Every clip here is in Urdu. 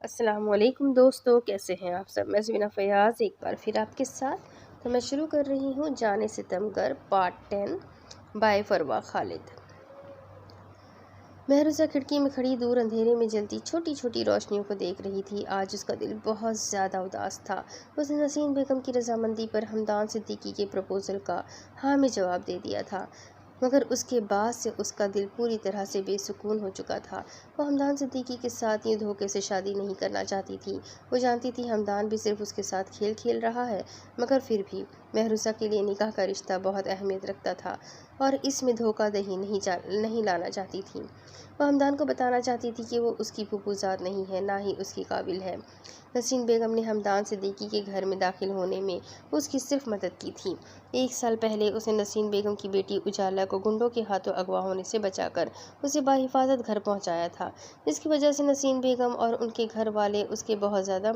السلام علیکم دوستو، کیسے ہیں آپ سب؟ میں زمینہ فیاض ایک بار پھر آپ کے ساتھ تو میں شروع کر رہی ہوں جانے ستم گر پارٹ 10 بائے فروا خالد۔ مہروزہ کھڑکی میں کھڑی دور اندھیرے میں جلتی چھوٹی چھوٹی روشنیوں کو دیکھ رہی تھی۔ آج اس کا دل بہت زیادہ اداس تھا۔ اس نے نسیم بیگم کی رضامندی پر ہمدان صدیقی کے پروپوزل کا ہاں میں جواب دے دیا تھا، مگر اس کے بعد سے اس کا دل پوری طرح سے بے سکون ہو چکا تھا۔ وہ ہمدان صدیقی کے ساتھ یوں دھوکے سے شادی نہیں کرنا چاہتی تھی۔ وہ جانتی تھی ہمدان بھی صرف اس کے ساتھ کھیل کھیل رہا ہے، مگر پھر بھی مہروزہ کے لیے نکاح کا رشتہ بہت اہمیت رکھتا تھا اور اس میں دھوکہ دہی نہیں لانا چاہتی تھی۔ وہ ہمدان کو بتانا چاہتی تھی کہ وہ اس کی پھوپھوزاد نہیں ہے، نہ ہی اس کی قابل ہے۔ نسیم بیگم نے ہمدان صدیقی کے گھر میں داخل ہونے میں اس کی صرف مدد کی تھی۔ 1 سال پہلے اس نے نسیم بیگم کی بیٹی اجالا کو گنڈوں کے ہاتھوں اغوا ہونے سے بچا کر اسے بحفاظت گھر پہنچایا تھا، جس کی وجہ سے نسیم بیگم اور ان کے گھر والے اس کے بہت زیادہ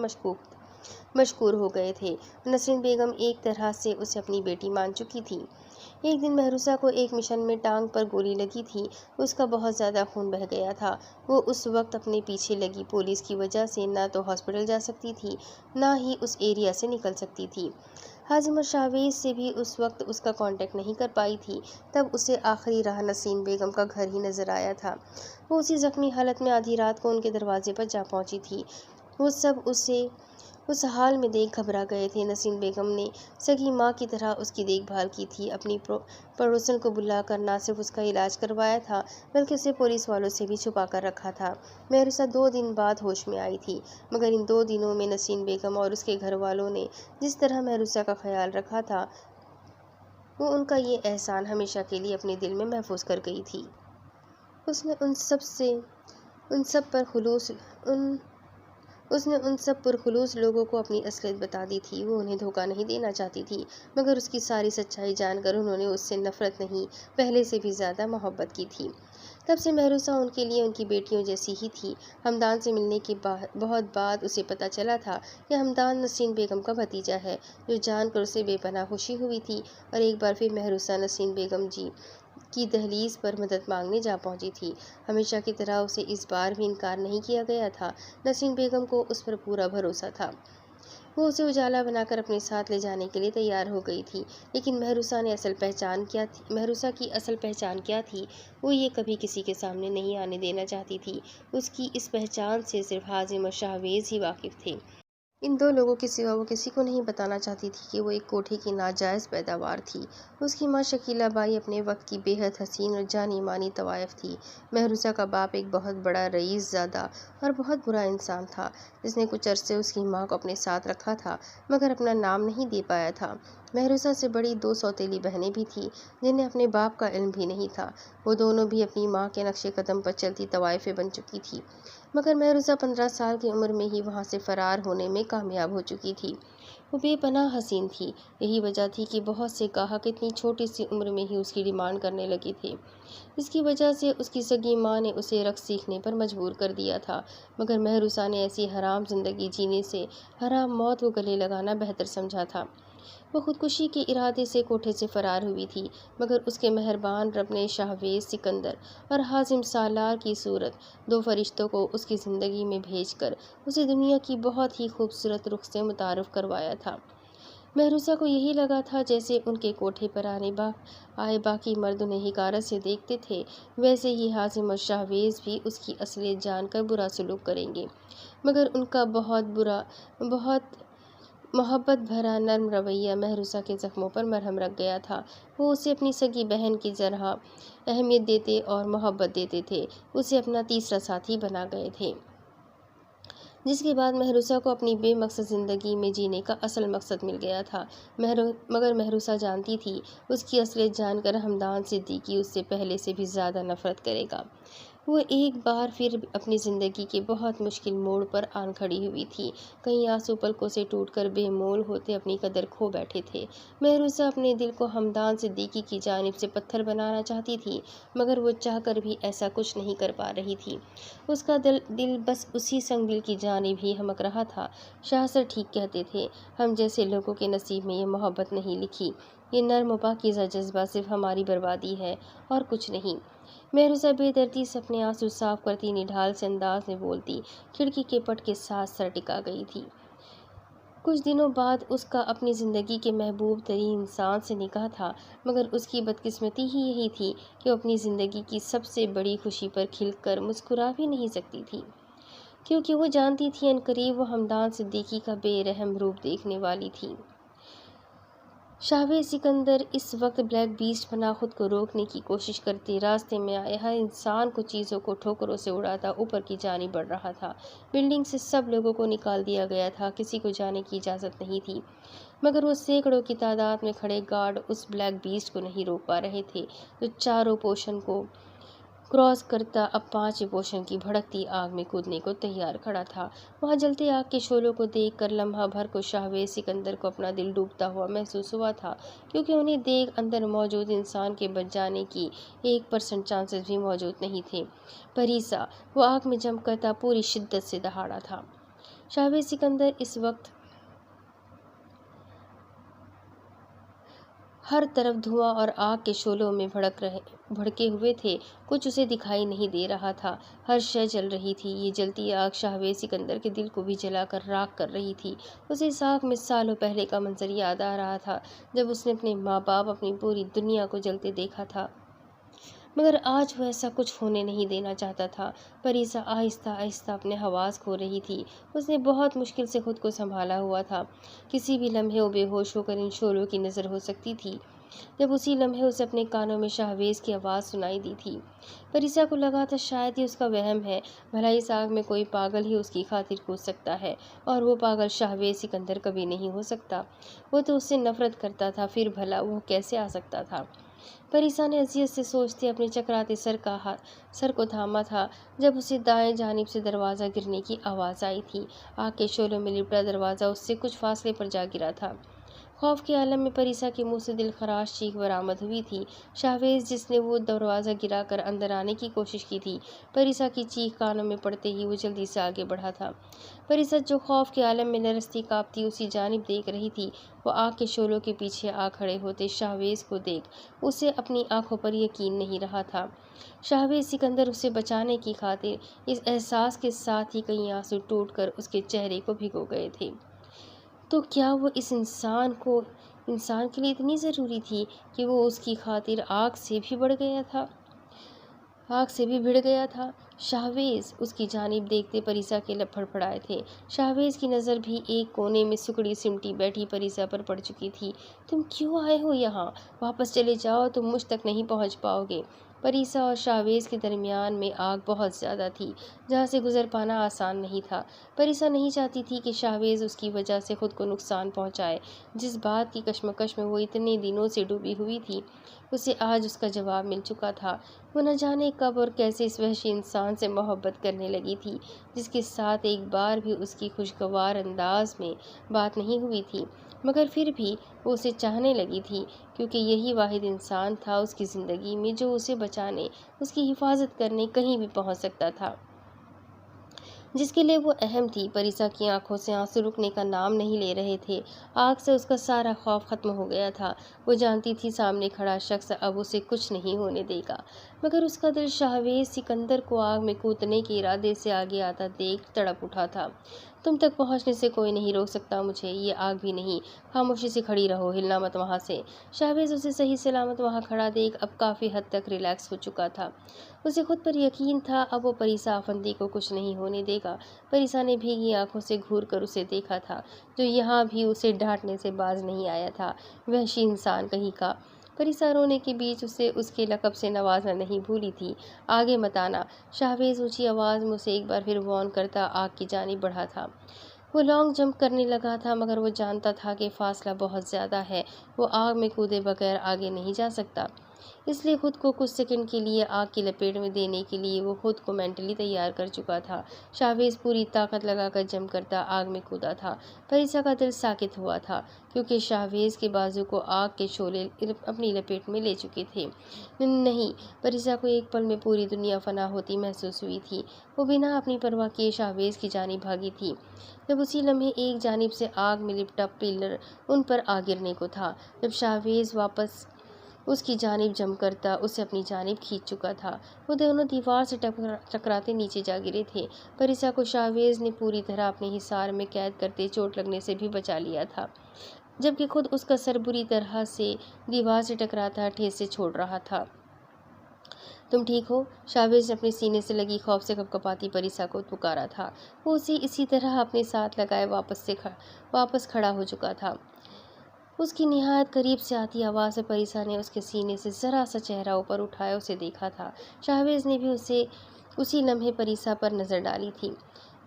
مشکور ہو گئے تھے۔ نسرین بیگم ایک طرح سے اسے اپنی بیٹی مان چکی تھی۔ ایک دن مہروزہ کو ایک مشن میں ٹانگ پر گولی لگی تھی۔ اس کا بہت زیادہ خون بہہ گیا تھا۔ وہ اس وقت اپنے پیچھے لگی پولیس کی وجہ سے نہ تو ہاسپٹل جا سکتی تھی، نہ ہی اس ایریا سے نکل سکتی تھی۔ ہاضمہ شاویز سے بھی اس وقت اس کا کانٹیکٹ نہیں کر پائی تھی۔ تب اسے آخری راہ نسیم بیگم کا گھر ہی نظر آیا تھا۔ وہ اسی زخمی حالت میں آدھی رات کو ان کے دروازے پر جا پہنچی تھی۔ وہ سب اسے اس حال میں دیکھ گھبرا گئے تھے۔ نسیم بیگم نے سگی ماں کی طرح اس کی دیکھ بھال کی تھی۔ اپنی پڑوسن کو بلا کر نہ صرف اس کا علاج کروایا تھا، بلکہ اسے پولیس والوں سے بھی چھپا کر رکھا تھا۔ مہروزہ 2 دن بعد ہوش میں آئی تھی، مگر ان 2 دنوں میں نسیم بیگم اور اس کے گھر والوں نے جس طرح مہروزہ کا خیال رکھا تھا، وہ ان کا یہ احسان ہمیشہ کے لیے اپنے دل میں محفوظ کر گئی تھی۔ اس نے ان سب پرخلوص لوگوں کو اپنی اصلیت بتا دی تھی۔ وہ انہیں دھوکہ نہیں دینا چاہتی تھی، مگر اس کی ساری سچائی جان کر انہوں نے اس سے نفرت نہیں، پہلے سے بھی زیادہ محبت کی تھی۔ تب سے مہروزہ ان کے لیے ان کی بیٹیوں جیسی ہی تھی۔ ہمدان سے ملنے کے بہت بعد اسے پتہ چلا تھا کہ ہمدان نسرین بیگم کا بھتیجا ہے، جو جان کر اسے بے پناہ خوشی ہوئی تھی، اور ایک بار پھر مہروزہ نسرین بیگم جی کی دہلیز پر مدد مانگنے جا پہنچی تھی۔ ہمیشہ کی طرح اسے اس بار بھی انکار نہیں کیا گیا تھا۔ نسرین بیگم کو اس پر پورا بھروسہ تھا۔ وہ اسے اجالا بنا کر اپنے ساتھ لے جانے کے لیے تیار ہو گئی تھی، لیکن مہروزہ کی اصل پہچان کیا تھی، وہ یہ کبھی کسی کے سامنے نہیں آنے دینا چاہتی تھی۔ اس کی اس پہچان سے صرف ہاضم اور شاہویز ہی واقف تھے۔ ان 2 لوگوں کے سوا وہ کسی کو نہیں بتانا چاہتی تھی کہ وہ ایک کوٹھی کی ناجائز پیداوار تھی۔ اس کی ماں شکیلہ بائی اپنے وقت کی بے حد حسین اور جانی مانی طوائف تھی۔ مہروزہ کا باپ ایک بہت بڑا رئیس زادہ اور بہت برا انسان تھا، جس نے کچھ عرصے اس کی ماں کو اپنے ساتھ رکھا تھا، مگر اپنا نام نہیں دے پایا تھا۔ مہروزہ سے بڑی 2 سوتیلی بہنیں بھی تھیں، جنہیں اپنے باپ کا علم بھی نہیں تھا۔ وہ دونوں بھی اپنی ماں کے نقش قدم پر چلتی طوائفیں بن چکی تھیں، مگر مہروزہ 15 سال کی عمر میں ہی وہاں سے فرار ہونے میں کامیاب ہو چکی تھی۔ وہ بے پناہ حسین تھی۔ یہی وجہ تھی کہ بہت سے گاہک اتنی چھوٹی سی عمر میں ہی اس کی ڈیمانڈ کرنے لگے تھے۔ اس کی وجہ سے اس کی سگی ماں نے اسے رقص سیکھنے پر مجبور کر دیا تھا، مگر مہروزہ نے ایسی حرام زندگی جینے سے حرام موت کو گلے لگانا بہتر سمجھا تھا۔ وہ خودکشی کے ارادے سے کوٹھے سے فرار ہوئی تھی، مگر اس کے مہربان رب نے شاہویز سکندر اور ہاضم سالار کی صورت 2 فرشتوں کو اس کی زندگی میں بھیج کر اسے دنیا کی بہت ہی خوبصورت رخ سے متعارف کروایا تھا۔ مہروزہ کو یہی لگا تھا جیسے ان کے کوٹھے پر آئے باقی مرد انہیں حقارت سے دیکھتے تھے، ویسے ہی ہاضم اور شاہویز بھی اس کی اصلیت جان کر برا سلوک کریں گے، مگر ان کا بہت محبت بھرا نرم رویہ مہروزہ کے زخموں پر مرہم رکھ گیا تھا۔ وہ اسے اپنی سگی بہن کی طرح اہمیت دیتے اور محبت دیتے تھے، اسے اپنا تیسرا ساتھی بنا گئے تھے۔ جس کے بعد مہروزہ کو اپنی بے مقصد زندگی میں جینے کا اصل مقصد مل گیا تھا، مگر مہروزہ جانتی تھی اس کی اصلیت جان کر ہمدان صدیقی اس سے پہلے سے بھی زیادہ نفرت کرے گا۔ وہ ایک بار پھر اپنی زندگی کے بہت مشکل موڑ پر آن کھڑی ہوئی تھی۔ کئی آنسو پلکوں سے ٹوٹ کر بے مول ہوتے اپنی قدر کھو بیٹھے تھے۔ مہروزہ اپنے دل کو ہمدان صدیقی کی جانب سے پتھر بنانا چاہتی تھی، مگر وہ چاہ کر بھی ایسا کچھ نہیں کر پا رہی تھی۔ اس کا دل بس اسی سنگ دل کی جانب ہی ہمک رہا تھا۔ شاہ سر ٹھیک کہتے تھے، ہم جیسے لوگوں کے نصیب میں یہ محبت نہیں لکھی، یہ نرم و پاکیزہ جذبہ صرف ہماری بربادی ہے اور کچھ نہیں۔ مہروزہ بے دردی سے اپنے آنسو صاف کرتی نڈھال سے انداز میں بولتی، کھڑکی کے پٹ کے ساتھ سر ٹکا گئی تھی۔ کچھ دنوں بعد اس کا اپنی زندگی کے محبوب ترین انسان سے نکاح تھا، مگر اس کی بدقسمتی ہی یہی تھی کہ وہ اپنی زندگی کی سب سے بڑی خوشی پر کھل کر مسکرا بھی نہیں سکتی تھی، کیونکہ وہ جانتی تھی عنقریب وہ ہمدان صدیقی کا بے رحم روپ دیکھنے والی تھی۔ شاہویز سکندر اس وقت بلیک بیسٹ بنا خود کو روکنے کی کوشش کرتے راستے میں آئے ہر انسان کو چیزوں کو ٹھوکروں سے اڑاتا اوپر کی جانب بڑھ رہا تھا۔ بلڈنگ سے سب لوگوں کو نکال دیا گیا تھا، کسی کو جانے کی اجازت نہیں تھی، مگر وہ سینکڑوں کی تعداد میں کھڑے گارڈ اس بلیک بیسٹ کو نہیں روک پا رہے تھے جو چاروں پوشن کو کراس کرتا اب 5ویں پوشن کی بھڑکتی آگ میں کودنے کو تیار کھڑا تھا۔ وہاں جلتے آگ کے شعلوں کو دیکھ کر لمحہ بھر کو شاہویز سکندر کو اپنا دل ڈوبتا ہوا محسوس ہوا تھا، کیونکہ انہیں دیکھ اندر موجود انسان کے بچ جانے کی 1% چانسز بھی موجود نہیں تھے۔ پریسا، وہ آگ میں جم کرتا پوری شدت سے دہاڑا تھا۔ شاہویز سکندر اس وقت ہر طرف دھواں اور آگ کے شعلوں میں بھڑکے ہوئے تھے، کچھ اسے دکھائی نہیں دے رہا تھا، ہر شے جل رہی تھی۔ یہ جلتی آگ شاہویز سکندر کے دل کو بھی جلا کر راکھ کر رہی تھی۔ اسے اس آگ میں سالوں پہلے کا منظر یاد آ رہا تھا جب اس نے اپنے ماں باپ، اپنی پوری دنیا کو جلتے دیکھا تھا، مگر آج وہ ایسا کچھ ہونے نہیں دینا چاہتا تھا۔ پریسا آہستہ آہستہ اپنے حواس کھو رہی تھی، اس نے بہت مشکل سے خود کو سنبھالا ہوا تھا، کسی بھی لمحے وہ بے ہوش ہو کر ان شعلوں کی نظر ہو سکتی تھی۔ جب اسی لمحے اسے اپنے کانوں میں شاہویز کی آواز سنائی دی تھی، پریسا کو لگا تھا شاید یہ اس کا وہم ہے، بھلا اس آگ میں کوئی پاگل ہی اس کی خاطر کود سکتا ہے، اور وہ پاگل شاہویز سکندر کبھی نہیں ہو سکتا، وہ تو اس سے نفرت کرتا تھا، پھر بھلا وہ کیسے آ سکتا تھا۔ پریسا نے اذیت سے سوچتے اپنے چکراتے سر کو تھاما تھا جب اسے دائیں جانب سے دروازہ گرنے کی آواز آئی تھی۔ آگ کے شعلوں میں لپٹا دروازہ اس سے کچھ فاصلے پر جا گرا تھا۔ خوف کے عالم میں پریسا کے منہ سے دل خراش چیخ برآمد ہوئی تھی۔ شاہویز، جس نے وہ دروازہ گرا کر اندر آنے کی کوشش کی تھی، پریسا کی چیخ کانوں میں پڑتے ہی وہ جلدی سے آگے بڑھا تھا۔ پریسا، جو خوف کے عالم میں لرزتی کانپتی اسی جانب دیکھ رہی تھی، وہ آگ کے شعلوں کے پیچھے آ کھڑے ہوتے شاہویز کو دیکھ اسے اپنی آنکھوں پر یقین نہیں رہا تھا۔ شاہویز سکندر اسے بچانے کی خاطر اس احساس کے ساتھ ہی کئی آنسو ٹوٹ کر اس کے چہرے کو بھگو گئے تھے۔ تو کیا وہ اس انسان کے لیے اتنی ضروری تھی کہ وہ اس کی خاطر آگ سے بھی بڑھ گیا تھا؟ شاہویز، اس کی جانب دیکھتے پریسا کے لب پھڑپھڑائے تھے۔ شاہویز کی نظر بھی ایک کونے میں سکڑی سمٹی بیٹھی پریسا پر پڑ چکی تھی۔ تم کیوں آئے ہو یہاں؟ واپس چلے جاؤ، تم مجھ تک نہیں پہنچ پاؤ گے۔ پریسا اور شاہویز کے درمیان میں آگ بہت زیادہ تھی، جہاں سے گزر پانا آسان نہیں تھا۔ پریسا نہیں چاہتی تھی کہ شاہویز اس کی وجہ سے خود کو نقصان پہنچائے۔ جس بات کی کشمکش میں وہ اتنے دنوں سے ڈوبی ہوئی تھی، اسے آج اس کا جواب مل چکا تھا۔ وہ نہ جانے کب اور کیسے اس وحشی انسان سے محبت کرنے لگی تھی، جس کے ساتھ ایک بار بھی اس کی خوشگوار انداز میں بات نہیں ہوئی تھی، مگر پھر بھی وہ اسے چاہنے لگی تھی، کیونکہ یہی واحد انسان تھا اس کی زندگی میں جو اسے بچانے، اس کی حفاظت کرنے کہیں بھی پہنچ سکتا تھا، جس کے لیے وہ اہم تھی۔ پریسا کی آنکھوں سے آنسو رکنے کا نام نہیں لے رہے تھے۔ آگ سے اس کا سارا خوف ختم ہو گیا تھا۔ وہ جانتی تھی سامنے کھڑا شخص اب اسے کچھ نہیں ہونے دے گا، مگر اس کا دل شاہویز سکندر کو آگ میں کودنے کے ارادے سے آگے آتا دیکھ تڑپ اٹھا تھا۔ تم تک پہنچنے سے کوئی نہیں روک سکتا مجھے، یہ آگ بھی نہیں۔ خاموشی سے کھڑی رہو، ہلنا مت وہاں سے۔ شاہویز اسے صحیح سلامت وہاں کھڑا دیکھ اب کافی حد تک ریلیکس ہو چکا تھا۔ اسے خود پر یقین تھا اب وہ پریسا افندی کو کچھ نہیں ہونے دے گا۔ پریسا نے بھیگی آنکھوں سے گھور کر اسے دیکھا تھا، جو یہاں بھی اسے ڈانٹنے سے باز نہیں آیا تھا۔ وحشی انسان کہیں کا! پریسا رونے کے بیچ اسے اس کے لقب سے نوازنا نہیں بھولی تھی۔ آگے مت آنا! شاہویز اونچی آواز میں اسے ایک بار پھر وارن کرتا آگ کی جانب بڑھا تھا۔ وہ لانگ جمپ کرنے لگا تھا، مگر وہ جانتا تھا کہ فاصلہ بہت زیادہ ہے، وہ آگ میں کودے بغیر آگے نہیں جا سکتا۔ اس لیے خود کو کچھ سیکنڈ کے لیے آگ کی لپیٹ میں دینے کے لیے وہ خود کو مینٹلی تیار کر چکا تھا۔ شاہویز پوری طاقت لگا کر جمپ کرتا آگ میں کودا تھا۔ پریسا کا دل ساکت ہوا تھا، کیونکہ شاہویز کے بازو کو آگ کے شعلے اپنی لپیٹ میں لے چکے تھے۔ نہیں! پریسا کو ایک پل میں پوری دنیا فنا ہوتی محسوس ہوئی تھی۔ وہ بنا اپنی پرواہ کیے شاہویز کی جانب بھاگی تھی، جب اسی لمحے ایک جانب سے آگ میں لپٹا پلر ان پر آ گرنے کو تھا۔ جب شاہویز واپس اس کی جانب جم کرتا اسے اپنی جانب کھینچ چکا تھا۔ وہ دونوں دیوار سے ٹکراتے نیچے جا گرے تھے۔ پریسا کو شاہویز نے پوری طرح اپنے حصار میں قید کرتے چوٹ لگنے سے بھی بچا لیا تھا، جبکہ خود اس کا سر بری طرح سے دیوار سے ٹکراتا ٹھیسے چھوڑ رہا تھا۔ تم ٹھیک ہو؟ شاہویز نے اپنے سینے سے لگی خوف سے کپکپاتی پریسا کو پکارا تھا۔ وہ اسے اسی طرح اپنے ساتھ لگائے واپس کھڑا ہو چکا تھا۔ اس کی نہایت قریب سے آتی آواز سے پریسا نے اس کے سینے سے ذرا سا چہرہ اوپر اٹھایا اسے دیکھا تھا۔ شاہویز نے بھی اسی لمحے پریسا پر نظر ڈالی تھی،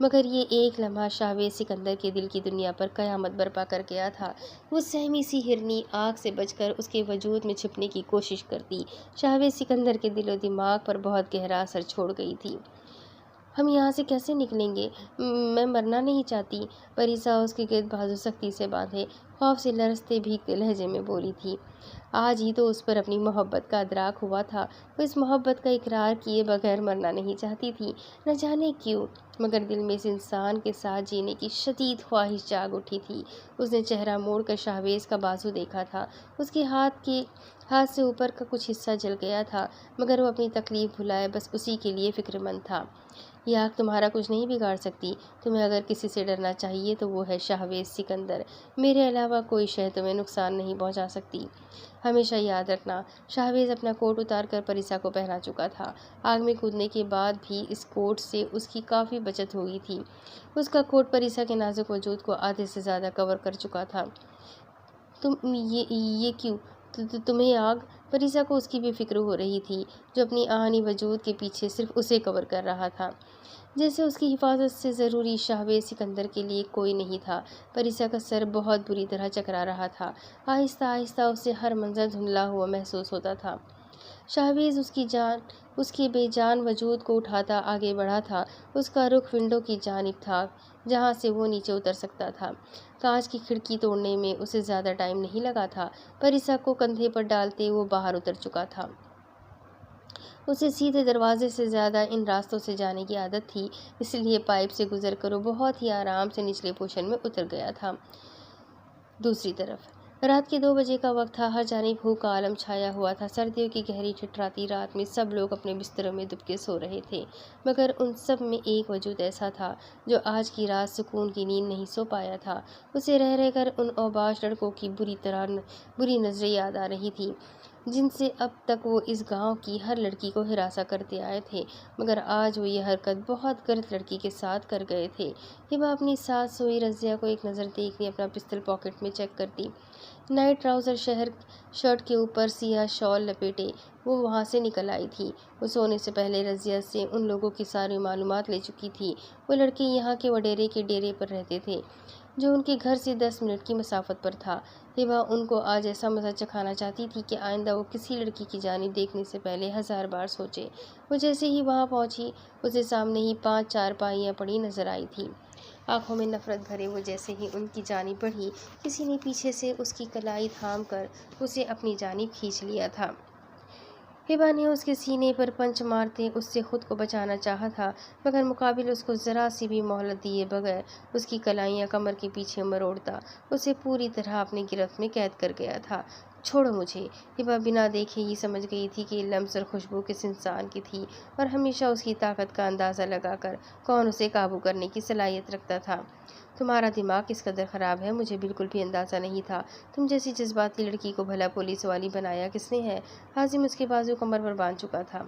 مگر یہ ایک لمحہ شاہویز سکندر کے دل کی دنیا پر قیامت برپا کر گیا تھا۔ وہ سہمی سی ہرنی آگ سے بچ کر اس کے وجود میں چھپنے کی کوشش کرتی، شاہویز سکندر کے دل و دماغ پر بہت گہرا اثر چھوڑ گئی تھی۔ ہم یہاں سے کیسے نکلیں گے؟ میں مرنا نہیں چاہتی، پریسا اس کے گرد بازو سختی سے باندھے خوف سے لرزتے بھیگتے لہجے میں بولی تھی۔ آج ہی تو اس پر اپنی محبت کا ادراک ہوا تھا۔ وہ اس محبت کا اقرار کیے بغیر مرنا نہیں چاہتی تھی، نہ جانے کیوں، مگر دل میں اس انسان کے ساتھ جینے کی شدید خواہش جاگ اٹھی تھی۔ اس نے چہرہ موڑ کر شاہویز کا بازو دیکھا تھا۔ اس کے ہاتھ سے اوپر کا کچھ حصہ جل گیا تھا، مگر وہ اپنی تکلیف بھلائے بس اسی کے لیے فکر مند تھا۔ یہ آگ تمہارا کچھ نہیں بگاڑ سکتی۔ تمہیں اگر کسی سے ڈرنا چاہیے تو وہ ہے شاہویز سکندر۔ میرے علاوہ کوئی شے تمہیں نقصان نہیں پہنچا سکتی۔ ہمیشہ یاد رکھنا۔ شاہویز اپنا کوٹ اتار کر پریسا کو پہنا چکا تھا۔ آگ میں کودنے کے بعد بھی اس کوٹ سے اس کی کافی بچت ہوئی تھی۔ اس کا کوٹ پریسا کے نازک وجود کو آدھے سے زیادہ کور کر چکا تھا۔ یہ کیوں؟ تمہیں آگ؟ پریسا کو اس کی بھی فکر ہو رہی تھی، جو اپنی آہنی وجود کے پیچھے صرف اسے کور کر رہا تھا، جیسے اس کی حفاظت سے ضروری شاہویز سکندر کے لیے کوئی نہیں تھا۔ پریسا کا سر بہت بری طرح چکرا رہا تھا۔ آہستہ آہستہ اسے ہر منظر دھندلا ہوا محسوس ہوتا تھا۔ شاہویز اس کے بے جان وجود کو اٹھاتا آگے بڑھا تھا۔ اس کا رخ ونڈو کی جانب تھا، جہاں سے وہ نیچے اتر سکتا تھا۔ کانچ کی کھڑکی توڑنے میں اسے زیادہ ٹائم نہیں لگا تھا۔ پریسا کو کندھے پر ڈالتے وہ باہر اتر چکا تھا۔ اسے سیدھے دروازے سے زیادہ ان راستوں سے جانے کی عادت تھی، اس لیے پائپ سے گزر کر وہ بہت ہی آرام سے نچلے پورشن میں اتر گیا تھا۔ دوسری طرف رات کے 2 بجے کا وقت تھا۔ ہر جانب ہو کا عالم چھایا ہوا تھا۔ سردیوں کی گہری ٹھٹھراتی رات میں سب لوگ اپنے بستروں میں دب کے سو رہے تھے، مگر ان سب میں ایک وجود ایسا تھا جو آج کی رات سکون کی نیند نہیں سو پایا تھا۔ اسے رہ رہ کر ان اوباش لڑکوں کی بری نظریں یاد آ رہی تھیں، جن سے اب تک وہ اس گاؤں کی ہر لڑکی کو ہراساں کرتے آئے تھے، مگر آج وہ یہ حرکت بہت غلط لڑکی کے ساتھ کر گئے تھے۔ ہبا اپنی ساتھ سوئی رضیہ کو ایک نظر دیکھنے اپنا پستل پاکٹ میں چیک کرتی۔ نائٹ ٹراؤزر شرٹ کے اوپر سیاہ شال لپیٹے وہ وہاں سے نکل آئی تھی۔ وہ سونے سے پہلے رضیہ سے ان لوگوں کی ساری معلومات لے چکی تھی۔ وہ لڑکے یہاں کے وڈیرے کے ڈیرے پر رہتے تھے، جو ان کے گھر سے 10 منٹ کی مسافت پر تھا۔ ہبا ان کو آج ایسا مزہ چکھانا چاہتی تھی کہ آئندہ وہ کسی لڑکی کی جانب دیکھنے سے پہلے 1000 بار سوچے۔ وہ جیسے ہی وہاں پہنچی، اسے سامنے ہی 5 چارپائیاں پڑی نظر آئی تھیں۔ آنکھوں میں نفرت بھرے وہ جیسے ہی ان کی جانب بڑھی، کسی نے پیچھے سے اس کی کلائی تھام کر اسے اپنی جانب کھینچ لیا تھا۔ ہبا نے اس کے سینے پر پنچ مارتے اس سے خود کو بچانا چاہا تھا، مگر مقابل اس کو ذرا سی بھی مہلت دیے بغیر اس کی کلائیاں کمر کے پیچھے مروڑتا اسے پوری طرح اپنی گرفت میں قید کر گیا تھا۔ چھوڑو مجھے۔ ہبا بنا دیکھے ہی سمجھ گئی تھی کہ لمس اور خوشبو کس انسان کی تھی، اور ہمیشہ اس کی طاقت کا اندازہ لگا کر کون اسے قابو کرنے کی صلاحیت رکھتا تھا۔ تمہارا دماغ کس قدر خراب ہے، مجھے بالکل بھی اندازہ نہیں تھا۔ تم جیسی جذباتی لڑکی کو بھلا پولیس والی بنایا کس نے ہے؟ حازم اس کے بازو کمر پر باندھ چکا تھا،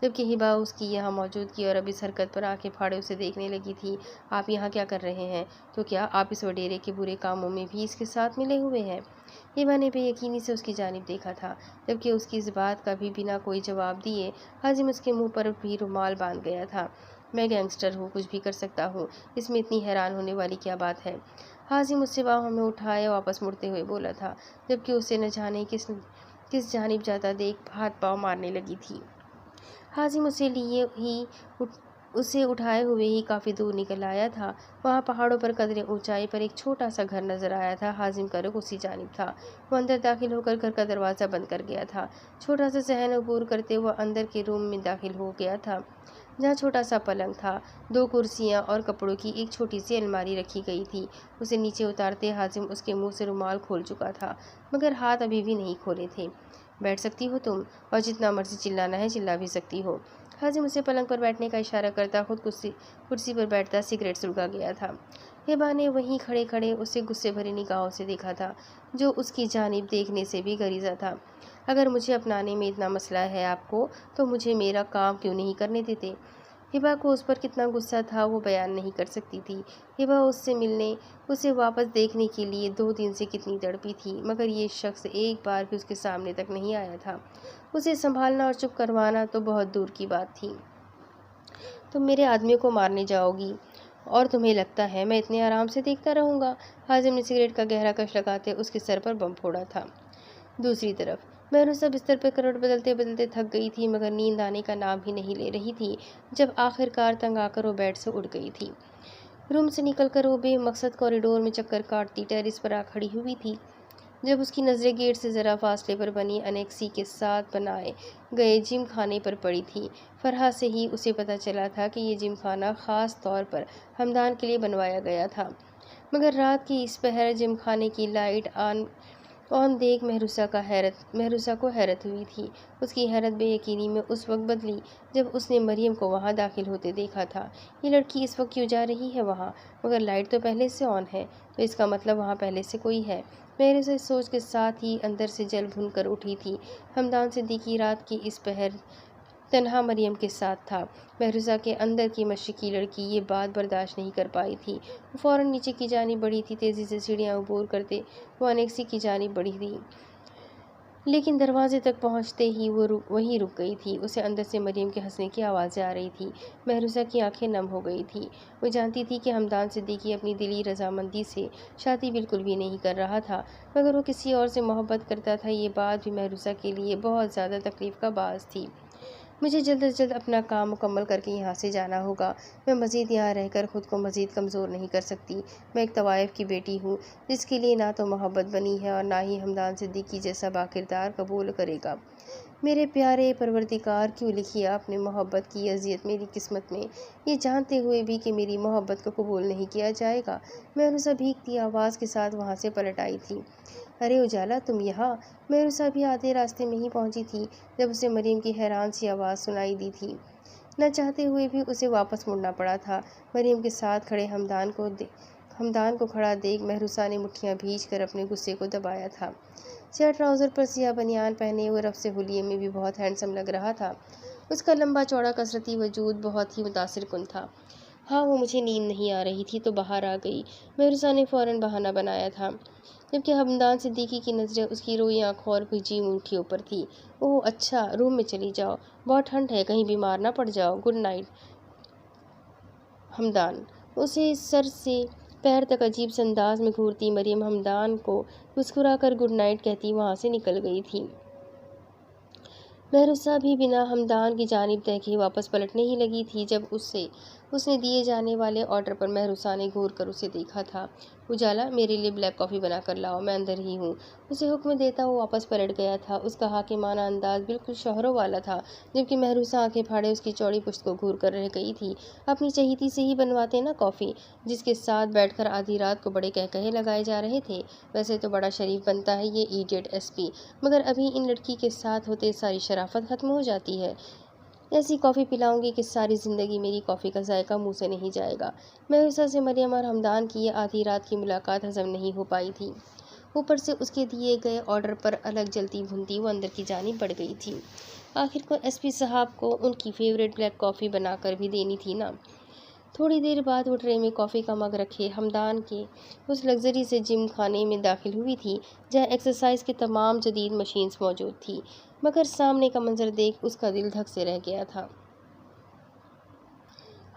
جبکہ ہبا اس کی یہاں موجودگی اور اب اس حرکت پر آنکھیں پھاڑے اسے دیکھنے لگی تھی۔ آپ یہاں کیا کر رہے ہیں؟ تو کیا آپ اس وڈیرے کے برے کاموں میں بھی اس کے ساتھ ملے ہوئے ہیں؟ ہبا نے بے یقینی سے اس کی جانب دیکھا تھا، جبکہ اس کی اس بات کا بھی بنا کوئی جواب دیے حازم اس کے منہ پر بھی رومال باندھ گیا تھا۔ میں گینگسٹر ہوں، کچھ بھی کر سکتا ہوں، اس میں اتنی حیران ہونے والی کیا بات ہے؟ حازم اس سے باہوں میں اٹھائے واپس مڑتے ہوئے بولا تھا، جبکہ اسے نہ جانے کس جانب جاتا دیکھ ہاتھ پاؤں مارنے لگی تھی۔ حازم اسے اٹھائے ہوئے ہی کافی دور نکل آیا تھا۔ وہاں پہاڑوں پر قدرے اونچائی پر ایک چھوٹا سا گھر نظر آیا تھا۔ حازم کا رخ اسی جانب تھا۔ وہ اندر داخل ہو کر گھر کا دروازہ بند کر گیا تھا۔ چھوٹا سا صحن عبور کرتے وہ اندر کے روم میں داخل ہو گیا تھا، جہاں چھوٹا سا پلنگ تھا، 2 کرسیاں اور کپڑوں کی ایک چھوٹی سی الماری رکھی گئی تھی۔ اسے نیچے اتارتے حازم اس کے منہ سے رومال کھول چکا تھا، مگر ہاتھ ابھی بھی نہیں کھولے تھے۔ بیٹھ سکتی ہو تم، اور جتنا مرضی چلانا ہے چلا بھی سکتی ہو۔ حازم اسے پلنگ پر بیٹھنے کا اشارہ کرتا خود کرسی پر بیٹھتا سگریٹ سلگا گیا تھا۔ ہبا نے وہیں کھڑے کھڑے اسے غصے بھری نگاہوں سے دیکھا تھا، جو اس کی جانب دیکھنے سے بھی غریزہ تھا۔ اگر مجھے اپنانے میں اتنا مسئلہ ہے آپ کو، تو مجھے میرا کام کیوں نہیں کرنے دیتے؟ ہبا کو اس پر کتنا غصہ تھا وہ بیان نہیں کر سکتی تھی۔ ہبا اس سے ملنے، اسے واپس دیکھنے کے لیے 2 دن سے کتنی تڑپی تھی، مگر یہ شخص ایک بار بھی اس کے سامنے تک نہیں آیا تھا۔ اسے سنبھالنا اور چپ کروانا تو بہت دور کی بات تھی۔ تم میرے آدمی کو مارنے جاؤ گی، اور تمہیں لگتا ہے میں اتنے آرام سے دیکھتا رہوں گا؟ حازم نے سگریٹ کا گہرا کش لگاتے اس کے سر پر بم پھوڑا تھا۔ دوسری طرف مہروسہ بستر پر کروٹ بدلتے بدلتے تھک گئی تھی، مگر نیند آنے کا نام ہی نہیں لے رہی تھی۔ جب آخر کار تنگ آ کر وہ بیڈ سے اٹھ گئی تھی، روم سے نکل کر وہ بے مقصد کوریڈور میں چکر کاٹتی ٹیرس پر آ کھڑی ہوئی تھی، جب اس کی نظریں گیٹ سے ذرا فاصلے پر بنی انیکسی کے ساتھ بنائے گئے جم خانے پر پڑی تھی۔ فرحہ سے ہی اسے پتہ چلا تھا کہ یہ جم خانہ خاص طور پر حمدان کے لیے بنوایا گیا تھا، مگر رات کی اس پہر جم خانے کی لائٹ آن دیکھ مہروسہ کو حیرت ہوئی تھی۔ اس کی حیرت بے یقینی میں اس وقت بدلی جب اس نے مریم کو وہاں داخل ہوتے دیکھا تھا۔ یہ لڑکی اس وقت کیوں جا رہی ہے وہاں؟ مگر لائٹ تو پہلے سے آن ہے، تو اس کا مطلب وہاں پہلے سے کوئی ہے۔ مہروسہ اس سوچ کے ساتھ ہی اندر سے جل بھن کر اٹھی تھی۔ حمدان صدیقی رات کی اس پہر تنہا مریم کے ساتھ تھا۔ مہروسہ کے اندر کی مشرقی لڑکی یہ بات برداشت نہیں کر پائی تھی۔ وہ فوراً نیچے کی جانب بڑھی تھی، تیزی سے سیڑھیاں عبور کرتے وہ انیکسی کی جانب بڑھی تھی، لیکن دروازے تک پہنچتے ہی وہ وہیں رک گئی تھی۔ اسے اندر سے مریم کے ہنسنے کی آوازیں آ رہی تھیں۔ مہروسہ کی آنکھیں نم ہو گئی تھیں۔ وہ جانتی تھی کہ حمدان صدیقی اپنی دلی رضامندی سے شادی بالکل بھی نہیں کر رہا تھا، مگر وہ کسی اور سے محبت کرتا تھا۔ یہ بات بھی مہروسہ کے لیے بہت زیادہ تکلیف کا باعث تھی۔ مجھے جلد از جلد اپنا کام مکمل کر کے یہاں سے جانا ہوگا۔ میں مزید یہاں رہ کر خود کو مزید کمزور نہیں کر سکتی۔ میں ایک طوائف کی بیٹی ہوں، جس کے لیے نہ تو محبت بنی ہے اور نہ ہی حمدان صدیقی جیسا باکردار قبول کرے گا۔ میرے پیارے پروردگار، کیوں لکھی آپ نے محبت کی اذیت میری قسمت میں، یہ جانتے ہوئے بھی کہ میری محبت کو قبول نہیں کیا جائے گا؟ مہروسہ بھیگتی آواز کے ساتھ وہاں سے پلٹ آئی تھی۔ ارے اجالا، تم یہاں؟ مہروسہ بھی آدھے راستے میں ہی پہنچی تھی جب اسے مریم کی حیران سی آواز سنائی دی تھی۔ نہ چاہتے ہوئے بھی اسے واپس مڑنا پڑا تھا۔ مریم کے ساتھ کھڑے حمدان کو کھڑا دیکھ مہروسہ نے مٹھیاں بھیج کر اپنے غصے کو دبایا تھا۔ سیاہ ٹراؤزر پر سیاہ بنیان پہنے وہ رف سے حلیے میں بھی بہت ہینڈسم لگ رہا تھا۔ اس کا لمبا چوڑا کثرتی وجود بہت ہی متاثر کن تھا۔ ہاں، وہ مجھے نیند نہیں آ رہی تھی تو باہر آ گئی، مہروسہ نے فوراً بہانہ بنایا تھا، جبکہ حمدان صدیقی کی نظریں اس کی روئی آنکھوں اور بھیجی انگلیوں پر تھی۔ اوہ اچھا، روم میں چلی جاؤ، بہت ٹھنڈ ہے، کہیں بیمار نہ پڑ جاؤ۔ گڈ نائٹ حمدان۔ اسے سر سے پیر تک عجیب سے انداز میں گھورتی مریم حمدان کو مسکرا کر گڈ نائٹ کہتی وہاں سے نکل گئی تھی۔ مہروسہ بھی بنا حمدان کی جانب دیکھے واپس پلٹنے ہی لگی تھی جب اس نے دیے جانے والے آرڈر پر مہروسہ نے گھور کر اسے دیکھا تھا۔ اجالا، میرے لیے بلیک کافی بنا کر لاؤ، میں اندر ہی ہوں۔ اسے حکم دیتا وہ واپس پلٹ گیا تھا۔ اس کا حاکمانہ انداز بالکل شوہروں والا تھا، جبکہ مہروسہ آنکھیں پھاڑے اس کی چوڑی پشت کو گھور کر رہ گئی تھی۔ اپنی چہیتی سے ہی بنواتے نا کافی، جس کے ساتھ بیٹھ کر آدھی رات کو بڑے کہکہے لگائے جا رہے تھے۔ ویسے تو بڑا شریف بنتا ہے یہ ایڈیٹ ایس پی، مگر ابھی ان لڑکی کے ساتھ ہوتے ساری شرافت ختم ہو جاتی ہے۔ ایسی کافی پلاؤں گی کہ ساری زندگی میری کافی کا ذائقہ منہ سے نہیں جائے گا۔ مہروسہ سے مریم اور حمدان کی یہ آدھی رات کی ملاقات ہضم نہیں ہو پائی تھی۔ اوپر سے اس کے دیے گئے آرڈر پر الگ جلتی بھونتی وہ اندر کی جانب بڑھ گئی تھی۔ آخر کو ایس پی صاحب کو ان کی فیوریٹ بلیک کافی بنا کر بھی دینی تھی نا۔ تھوڑی دیر بعد وہ ٹرے میں کافی کا مگ رکھے حمدان کے اس لگژری سے جم خانے میں داخل ہوئی تھی، جہاں ایکسرسائز کی تمام جدید مشینز موجود تھیں، مگر سامنے کا منظر دیکھ اس کا دل دھک سے رہ گیا تھا۔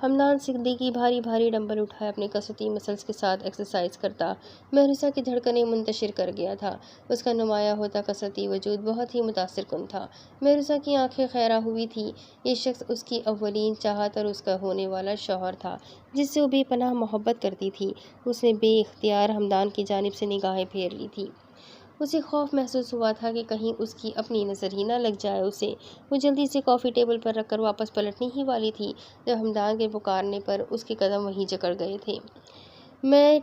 حمدان صدیقی بھاری بھاری ڈمبل اٹھائے اپنے کثرتی مسلز کے ساتھ ایکسرسائز کرتا مہروسہ کی دھڑکنیں منتشر کر گیا تھا۔ اس کا نمایاں ہوتا کثرتی وجود بہت ہی متاثر کن تھا۔ مہروسہ کی آنکھیں خیرہ ہوئی تھیں۔ یہ شخص اس کی اولین چاہت اور اس کا ہونے والا شوہر تھا، جس سے وہ بے پناہ محبت کرتی تھی۔ اس نے بے اختیار حمدان کی جانب سے نگاہیں پھیر لی تھیں۔ اسے خوف محسوس ہوا تھا کہ کہیں اس کی اپنی نظر ہی نہ لگ جائے اسے۔ وہ جلدی سے کافی ٹیبل پر رکھ کر واپس پلٹنے ہی والی تھی جب حمدان کے پکارنے پر اس کے قدم وہیں جکڑ گئے تھے۔ میں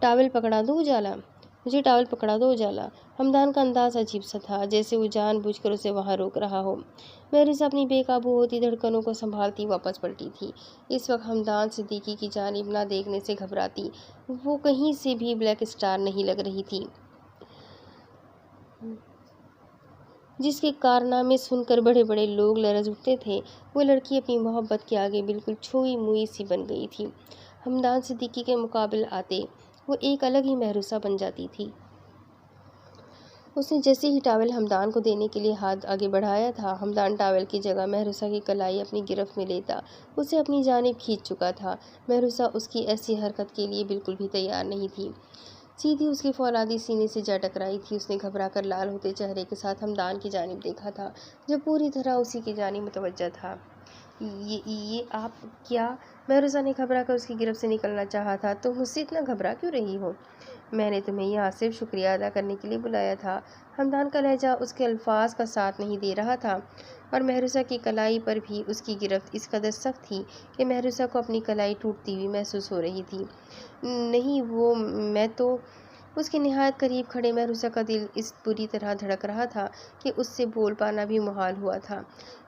ٹاول پکڑا دوں اجالا؟ مجھے ٹاول پکڑا دو اجالا۔ ہمدان کا انداز عجیب سا تھا، جیسے وہ جان بوجھ کر اسے وہاں روک رہا ہو۔ مہروزہ اپنی بے قابو ہوتی دھڑکنوں کو سنبھالتی واپس پلٹی تھی۔ اس وقت ہمدان صدیقی کی جانب نہ دیکھنے سے گھبراتی۔ وہ کہیں سے بھی بلیک اسٹار نہیں لگ رہی تھی، جس کے کارنامے سن کر بڑے بڑے لوگ لرز اٹھتے تھے۔ وہ لڑکی اپنی محبت کے آگے بالکل چھوئی موئی سی بن گئی تھی۔ ہمدان صدیقی کے مقابل آتے وہ ایک الگ ہی مہروسہ بن جاتی تھی۔ اس نے جیسے ہی ٹاول ہمدان کو دینے کے لیے ہاتھ آگے بڑھایا تھا، ہمدان ٹاول کی جگہ مہروسہ کی کلائی اپنی گرفت میں لیتا اسے اپنی جانب کھینچ چکا تھا۔ مہروسہ اس کی ایسی حرکت کے لیے بالکل بھی تیار نہیں تھی، سیدھی اس کے فولادی سینے سے جا ٹکرائی تھی۔ اس نے گھبرا کر لال ہوتے چہرے کے ساتھ ہمدان کی جانب دیکھا تھا، جو پوری طرح اسی کی جانب متوجہ تھا۔ یہ آپ کیا؟ مہروسہ نے گھبرا کر اس کی گرفت سے نکلنا چاہا تھا۔ تم مجھ سے اتنا گھبرا کیوں رہی ہو؟ میں نے تمہیں یہاں صرف شکریہ ادا کرنے کے لیے بلایا تھا۔ ہمدان کا لہجہ اس کے الفاظ کا ساتھ نہیں دے رہا تھا، اور مہروسہ کی کلائی پر بھی اس کی گرفت اس قدر سخت تھی کہ مہروسہ کو اپنی کلائی ٹوٹتی ہوئی محسوس ہو رہی تھی۔ نہیں، وہ میں تو… اس کے نہایت قریب کھڑے مہروسہ کا دل اس بری طرح دھڑک رہا تھا کہ اس سے بول پانا بھی محال ہوا تھا۔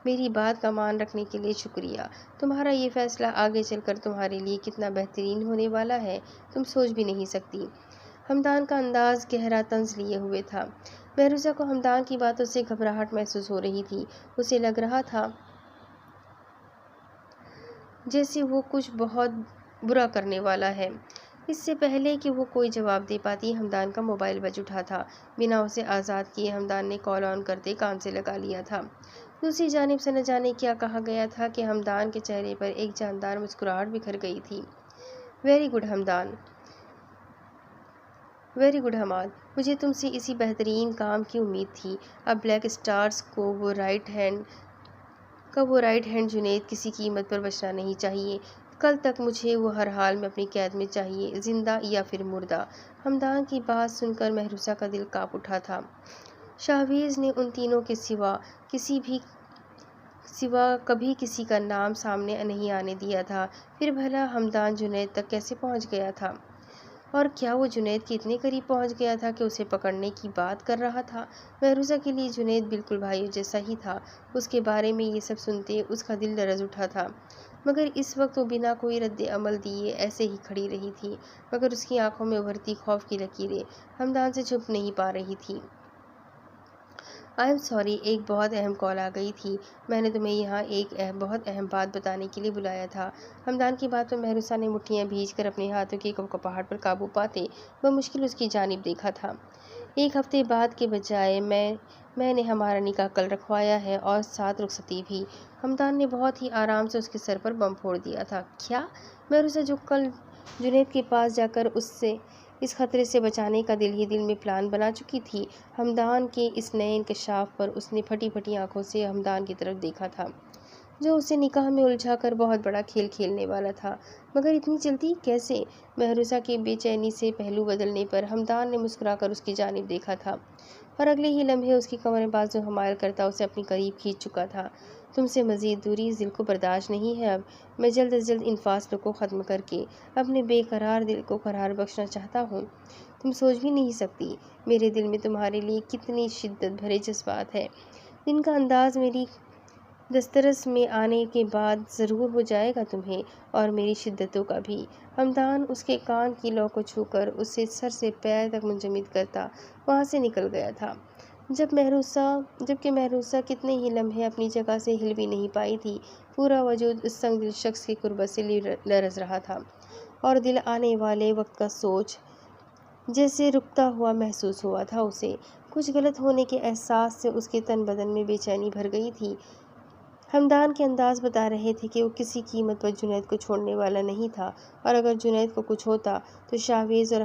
میری بات کا مان رکھنے کے لیے شکریہ۔ تمہارا یہ فیصلہ آگے چل کر تمہارے لیے کتنا بہترین ہونے والا ہے، تم سوچ بھی نہیں سکتی۔ ہمدان کا انداز گہرا طنز لیے ہوئے تھا۔ مہروسہ کو ہمدان کی باتوں سے گھبراہٹ محسوس ہو رہی تھی۔ اسے لگ رہا تھا جیسے وہ کچھ بہت برا کرنے والا ہے۔ اس سے پہلے کہ وہ کوئی جواب دے پاتی، ہمدان کا موبائل بج اٹھا تھا۔ بنا اسے آزاد کیے ہمدان نے کال آن کرتے کان سے لگا لیا تھا۔ دوسری جانب سے نہ جانے کیا کہا گیا تھا کہ ہمدان کے چہرے پر ایک جاندار مسکراہٹ بکھر گئی تھی۔ Very good Hamdan, very good Hammad, مجھے تم سے اسی بہترین کام کی امید تھی۔ اب بلیک اسٹارز کو وہ رائٹ ہینڈ جنید کسی قیمت پر بچنا نہیں چاہیے۔ کل تک مجھے وہ ہر حال میں اپنی قید میں چاہیے، زندہ یا پھر مردہ۔ ہمدان کی بات سن کر مہروسہ کا دل کانپ اٹھا تھا۔ شاہویز نے ان تینوں کے سوا کبھی کسی کا نام سامنے نہیں آنے دیا تھا۔ پھر بھلا ہمدان جنید تک کیسے پہنچ گیا تھا؟ اور کیا وہ جنید کے اتنے قریب پہنچ گیا تھا کہ اسے پکڑنے کی بات کر رہا تھا؟ مہروسہ کے لیے جنید بالکل بھائیوں جیسا ہی تھا۔ اس کے بارے میں یہ سب سنتے اس کا دل لرز اٹھا تھا، مگر اس وقت وہ بنا کوئی رد عمل دیے ایسے ہی کھڑی رہی تھی، مگر اس کی آنکھوں میں ابھرتی خوف کی لکیریں ہمدان سے چھپ نہیں پا رہی تھیں۔ آئی ایم سوری، ایک بہت اہم کال آ گئی تھی۔ میں نے تمہیں یہاں ایک بہت اہم بات بتانے کے لیے بلایا تھا۔ ہمدان کی بات پر مہروسہ نے مٹھیاں بھیج کر اپنے ہاتھوں کی کپکپاہٹ پر قابو پاتے بمشکل اس کی جانب دیکھا تھا۔ ایک ہفتے بعد کے بجائے میں نے ہمارا نکاح کل رکھوایا ہے، اور ساتھ رخصتی بھی۔ ہمدان نے بہت ہی آرام سے اس کے سر پر بم پھوڑ دیا تھا۔ کیا؟ مہروسہ جو کل جنید کے پاس جا کر اس خطرے سے بچانے کا دل ہی دل میں پلان بنا چکی تھی، ہمدان کے اس نئے انکشاف پر اس نے پھٹی پھٹی آنکھوں سے ہمدان کی طرف دیکھا تھا، جو اسے نکاح میں الجھا کر بہت بڑا کھیل کھیلنے والا تھا۔ مگر اتنی جلدی کیسے؟ مہروسہ کے بے چینی سے پہلو بدلنے پر ہمدان نے مسکرا کر اس کی جانب دیکھا تھا، اور اگلے ہی لمحے اس کی کمر بازو حمایل کرتا اسے اپنے قریب کھینچ چکا تھا۔ تم سے مزید دوری اس دل کو برداشت نہیں ہے اب۔ میں جلد از جلد ان فاصلوں کو ختم کر کے اپنے بے قرار دل کو قرار بخشنا چاہتا ہوں۔ تم سوچ بھی نہیں سکتی میرے دل میں تمہارے لیے کتنی شدت بھرے جذبات ہیں، جن کا انداز میری دسترس میں آنے کے بعد ضرور ہو جائے گا تمہیں، اور میری شدتوں کا بھی۔ ہمدان اس کے کان کی لو کو چھو کر اسے سر سے پیر تک منجمد کرتا وہاں سے نکل گیا تھا، جبکہ مہروسہ کتنے ہی لمحے اپنی جگہ سے ہل بھی نہیں پائی تھی۔ پورا وجود اس سنگ دل شخص کی قربت سے لرز رہا تھا، اور دل آنے والے وقت کا سوچ جیسے رکتا ہوا محسوس ہوا تھا اسے۔ کچھ غلط ہونے کے احساس سے اس کے تن بدن میں بے چینی بھر گئی تھی۔ ہمدان کے انداز بتا رہے تھے کہ وہ کسی قیمت پر جنید کو چھوڑنے والا نہیں تھا، اور اگر جنید کو کچھ ہوتا تو شاہویز اور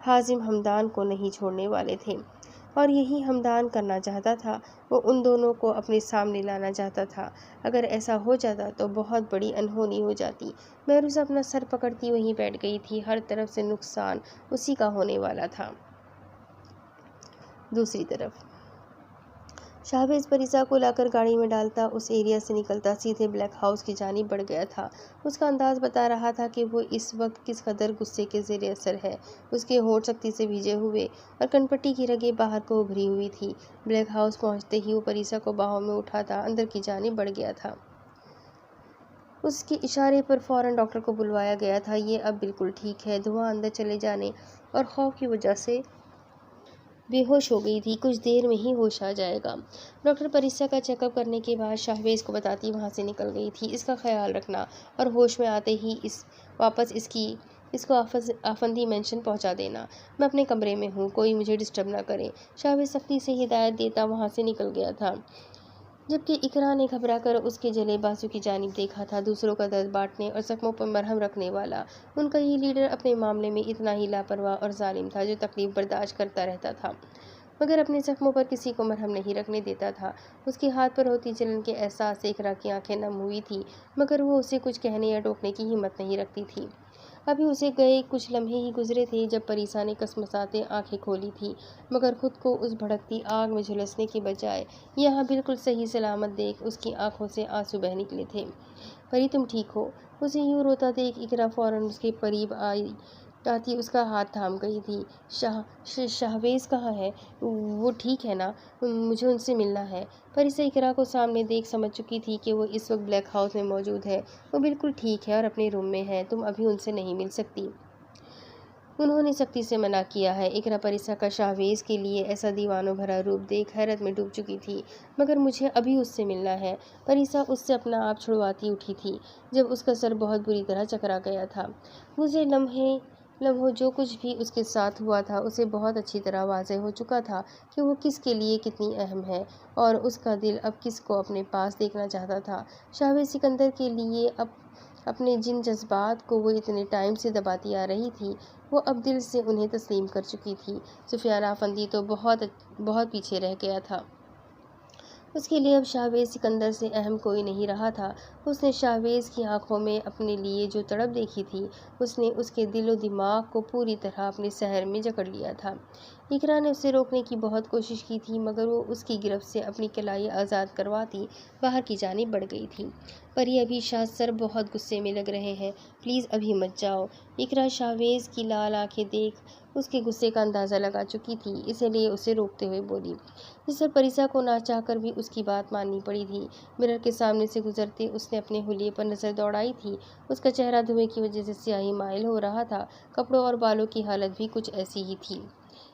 حازم ہمدان کو نہیں چھوڑنے والے تھے، اور یہی ہمدان کرنا چاہتا تھا۔ وہ ان دونوں کو اپنے سامنے لانا چاہتا تھا۔ اگر ایسا ہو جاتا تو بہت بڑی انہونی ہو جاتی۔ مہروسہ اپنا سر پکڑتی وہیں بیٹھ گئی تھی۔ ہر طرف سے نقصان اسی کا ہونے والا تھا۔ دوسری طرف شہباز پریسا کو لا کر گاڑی میں ڈالتا، اس ایریا سے نکلتا، سیدھے بلیک ہاؤس کی جانب بڑھ گیا تھا۔ اس کا انداز بتا رہا تھا کہ وہ اس وقت کس قدر غصے کے زیر اثر ہے۔ اس کے ہونٹ سختی سے بھیجے ہوئے اور کنپٹی کی رگیں باہر کو ابھری ہوئی تھیں۔ بلیک ہاؤس پہنچتے ہی وہ پریسا کو باہوں میں اٹھاتا اندر کی جانب بڑھ گیا تھا۔ اس کے اشارے پر فوراً ڈاکٹر کو بلوایا گیا تھا۔ یہ اب بالکل ٹھیک ہے، دھواں اندر چلے جانے اور خوف کی وجہ سے بے ہوش ہو گئی تھی، کچھ دیر میں ہی ہوش آ جائے گا۔ ڈاکٹر پریسا کا چیک اپ کرنے کے بعد شہباز کو بتاتی وہاں سے نکل گئی تھی۔ اس کا خیال رکھنا اور ہوش میں آتے ہی واپس اس کو آفندی مینشن پہنچا دینا۔ میں اپنے کمرے میں ہوں، کوئی مجھے ڈسٹرب نہ کرے۔ شہباز سختی سے ہدایت دیتا وہاں سے نکل گیا تھا، جبکہ اقرا نے گھبرا کر اس کے جلے بازو کی جانب دیکھا تھا۔ دوسروں کا درد بانٹنے اور زخموں پر مرہم رکھنے والا ان کا یہ لیڈر اپنے معاملے میں اتنا ہی لاپرواہ اور ظالم تھا، جو تکلیف برداشت کرتا رہتا تھا مگر اپنے زخموں پر کسی کو مرہم نہیں رکھنے دیتا تھا۔ اس کے ہاتھ پر ہوتی جلن کے احساس سے اقرا کی آنکھیں نم ہوئی تھیں، مگر وہ اسے کچھ کہنے یا ٹوکنے کی ہمت نہیں رکھتی تھی۔ ابھی اسے گئے کچھ لمحے ہی گزرے تھے جب پریسا نے کسمساتے آنکھیں کھولی تھیں، مگر خود کو اس بھڑکتی آگ میں جھلسنے کے بجائے یہاں بالکل صحیح سلامت دیکھ اس کی آنکھوں سے آنسو بہہ نکلے تھے۔ پری تم ٹھیک ہو؟ اسے یوں روتا دیکھ اقرا فوراً اس کے قریب آتی اس کا ہاتھ تھام گئی تھی۔ شہباز کہاں ہے؟ وہ ٹھیک ہے نا؟ مجھے ان سے ملنا ہے۔ پریسا اقرا کو سامنے دیکھ سمجھ چکی تھی کہ وہ اس وقت بلیک ہاؤس میں موجود ہے۔ وہ بالکل ٹھیک ہے اور اپنے روم میں ہے، تم ابھی ان سے نہیں مل سکتی۔ انہوں نے سختی سے منع کیا ہے۔ اقرا پریسا کا شہباز کے لیے ایسا دیوانوں بھرا روپ دیکھ حیرت میں ڈوب چکی تھی۔ مگر مجھے ابھی اس سے ملنا ہے۔ پریسا اس سے اپنا آپ چھڑواتی اٹھی تھی جب اس کا سر بہت بری طرح چکرا گیا تھا۔ گزرے لمحوں جو کچھ بھی اس کے ساتھ ہوا تھا اسے بہت اچھی طرح واضح ہو چکا تھا کہ وہ کس کے لیے کتنی اہم ہے اور اس کا دل اب کس کو اپنے پاس دیکھنا چاہتا تھا۔ شہباز سکندر کے لیے اپنے جن جذبات کو وہ اتنے ٹائم سے دباتی آ رہی تھی، وہ اب دل سے انہیں تسلیم کر چکی تھی۔ سفیان آفندی تو بہت پیچھے رہ گیا تھا۔ اس کے لیے اب شہباز سکندر سے اہم کوئی نہیں رہا تھا۔ اس نے شہباز کی آنکھوں میں اپنے لیے جو تڑپ دیکھی تھی، اس نے اس کے دل و دماغ کو پوری طرح اپنے سحر میں جکڑ لیا تھا۔ اقرا نے اسے روکنے کی بہت کوشش کی تھی، مگر وہ اس کی گرفت سے اپنی کلائی آزاد کرواتی باہر کی جانب بڑھ گئی تھی۔ پری ابھی شاہ سر بہت غصے میں لگ رہے ہیں، پلیز ابھی مت جاؤ۔ اقرا شہباز کی لال آنکھیں دیکھ اس کے غصے کا اندازہ لگا چکی تھی، اسی لیے اسے روکتے ہوئے بولی، جس پر پریسا کو نہ چاہ کر بھی اس کی بات ماننی پڑی تھی۔ مرر کے سامنے سے گزرتے اس نے اپنے حلیے پر نظر دوڑائی تھی۔ اس کا چہرہ دھویں کی وجہ سے سیاہی مائل ہو رہا تھا، کپڑوں اور بالوں کی حالت بھی کچھ ایسی ہی تھی۔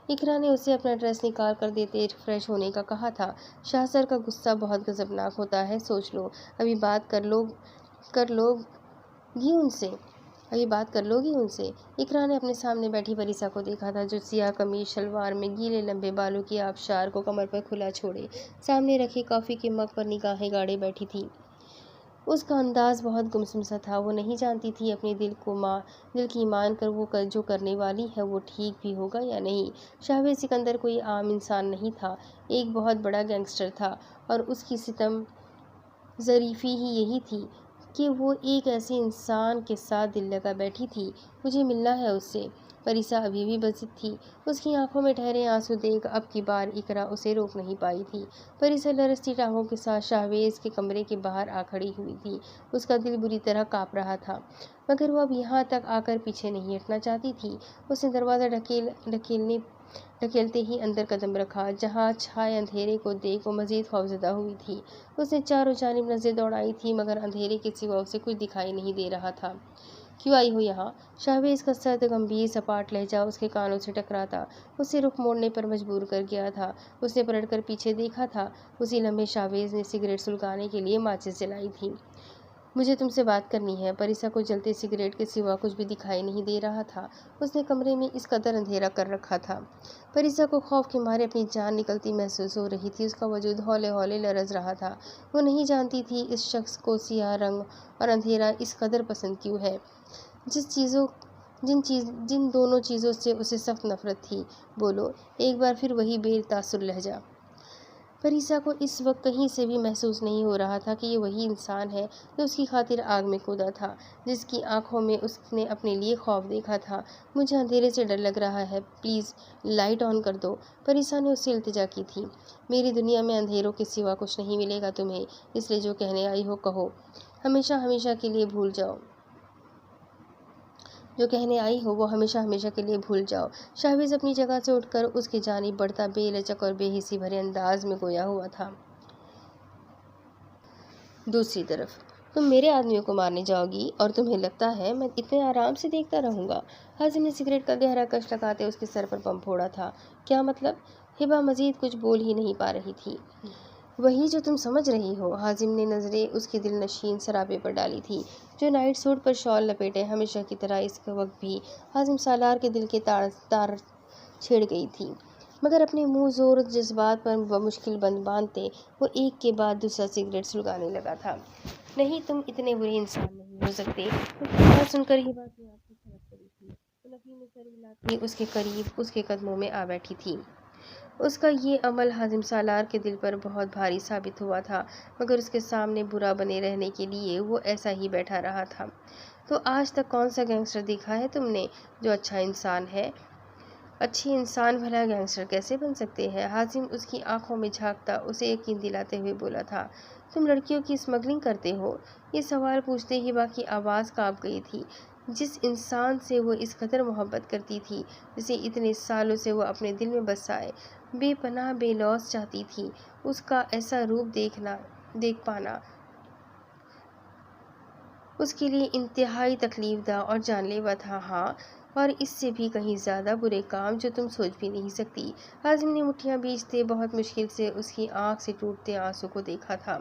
اقرا نے اسے اپنا ڈریس نکال کر دیتے فریش ہونے کا کہا تھا۔ شاہ سر کا غصہ بہت غضبناک ہوتا ہے، سوچ لو، ابھی بات کر لو گی ان سے۔ اقرا نے اپنے سامنے بیٹھی پریسا کو دیکھا تھا، جو سیاہ قمیض شلوار میں گیلے لمبے بالوں کی آبشار کو کمر پر کھلا چھوڑے سامنے رکھے کافی کے مگ پر نگاہیں گاڑے بیٹھی تھی۔ اس کا انداز بہت گمسم سا تھا۔ وہ نہیں جانتی تھی اپنے دل کی مان کر وہ جو کرنے والی ہے وہ ٹھیک بھی ہوگا یا نہیں۔ شہباز سکندر کوئی عام انسان نہیں تھا، ایک بہت بڑا گینگسٹر تھا، اور اس کی ستم ظریفی ہی یہی تھی کہ وہ ایک ایسے انسان کے ساتھ دل لگا بیٹھی تھی۔ مجھے ملنا ہے اس سے۔ پریسا ابھی بھی بضد تھی۔ اس کی آنکھوں میں ٹھہرے آنسو دیکھ اب کی بار اقرا اسے روک نہیں پائی تھی۔ پریسا لرزتی ٹانگوں کے ساتھ شہباز کے کمرے کے باہر آ کھڑی ہوئی تھی۔ اس کا دل بری طرح کانپ رہا تھا، مگر وہ اب یہاں تک آ کر پیچھے نہیں ہٹنا چاہتی تھی۔ اس نے دروازہ ڈھکیلتے ہی اندر قدم رکھا، جہاں چھائے اندھیرے کو دیکھ وہ مزید خوفزدہ ہوئی تھی۔ اس نے چاروں جانب نظریں دوڑائی تھیں، مگر اندھیرے کے سوا اسے کچھ دکھائی نہیں دے رہا تھا۔ کیوں آئی ہو یہاں؟ شہباز کا سرد گمبھیر سپاٹ لہجہ اس کے کانوں سے ٹکراتا اسے رخ موڑنے پر مجبور کر گیا تھا۔ اس نے پلٹ کر پیچھے دیکھا تھا۔ اسی لمحے شہباز نے سگریٹ سلگانے کے لیے ماچس جلائی تھی۔ مجھے تم سے بات کرنی ہے۔ پریسا کو جلتے سگریٹ کے سوا کچھ بھی دکھائی نہیں دے رہا تھا۔ اس نے کمرے میں اس قدر اندھیرا کر رکھا تھا۔ پریسا کو خوف کے مارے اپنی جان نکلتی محسوس ہو رہی تھی۔ اس کا وجود ہولے ہولے لرز رہا تھا۔ وہ نہیں جانتی تھی اس شخص کو سیاہ رنگ اور اندھیرا اس قدر پسند کیوں ہے، جن دونوں چیزوں سے اسے سخت نفرت تھی۔ بولو، ایک بار پھر وہی بے تاثر لہجہ۔ پریسا کو اس وقت کہیں سے بھی محسوس نہیں ہو رہا تھا کہ یہ وہی انسان ہے جو اس کی خاطر آگ میں کودا تھا، جس کی آنکھوں میں اس نے اپنے لیے خوف دیکھا تھا۔ مجھے اندھیرے سے ڈر لگ رہا ہے، پلیز لائٹ آن کر دو، پریسا نے اس سے التجا کی تھی۔ میری دنیا میں اندھیروں کے سوا کچھ نہیں ملے گا تمہیں، اس لیے جو کہنے آئی ہو کہو، ہمیشہ ہمیشہ کے لیے بھول جاؤ۔ جو کہنے آئی ہو وہ ہمیشہ ہمیشہ کے لیے بھول جاؤ۔ شاہباز اپنی جگہ سے اٹھ کر اس کی جانب بڑھتا بے لچک اور بے حسی بھرے انداز میں گویا ہوا تھا۔ دوسری طرف تم میرے آدمیوں کو مارنے جاؤ گی اور تمہیں لگتا ہے میں اتنے آرام سے دیکھتا رہوں گا؟ حازم نے سگریٹ کا گہرا کش لگاتے اس کے سر پر بم پھوڑا تھا۔ کیا مطلب؟ ہبا مزید کچھ بول ہی نہیں پا رہی تھی۔ وہی جو تم سمجھ رہی ہو۔ حازم نے نظریں اس کے دل نشین سراپے پر ڈالی تھی جو نائٹ سوٹ پر شال لپیٹے ہمیشہ کی طرح اس وقت بھی حازم سالار کے دل کے تار چھیڑ گئی تھی، مگر اپنے منہ زور و جذبات پر بمشکل بند باندھتے وہ ایک کے بعد دوسرا سگریٹ سلگانے لگا تھا۔ نہیں، تم اتنے برے انسان نہیں ہو سکتے۔ اس کی بات سن کر ہبا کی آنکھیں چھلک پڑی تھی۔ وہ نفی میں سر ہلاتی اس کے قریب اس کے قدموں میں آ بیٹھی تھی۔ اس کا یہ عمل حازم سالار کے دل پر بہت بھاری ثابت ہوا تھا، مگر اس کے سامنے برا بنے رہنے کے لیے وہ ایسا ہی بیٹھا رہا تھا۔ تو آج تک کون سا گینگسٹر دیکھا ہے تم نے جو اچھا انسان ہے؟ اچھے انسان بھلا گینگسٹر کیسے بن سکتے ہیں؟ حازم اس کی آنکھوں میں جھانکتا اسے یقین دلاتے ہوئے بولا تھا۔ تم لڑکیوں کی اسمگلنگ کرتے ہو؟ یہ سوال پوچھتے ہی ہبا کی آواز کانپ گئی تھی۔ جس انسان سے وہ اس قدر محبت کرتی تھی، جسے اتنے سالوں سے وہ اپنے دل میں بسائے بے پناہ بے لوث چاہتی تھی، اس کا ایسا روپ دیکھ پانا اس کے لیے انتہائی تکلیف دہ اور جان لیوا تھا۔ ہاں، اور اس سے بھی کہیں زیادہ برے کام جو تم سوچ بھی نہیں سکتی۔ حازم نے مٹھیاں بیچتے بہت مشکل سے اس کی آنکھ سے ٹوٹتے آنسو کو دیکھا تھا۔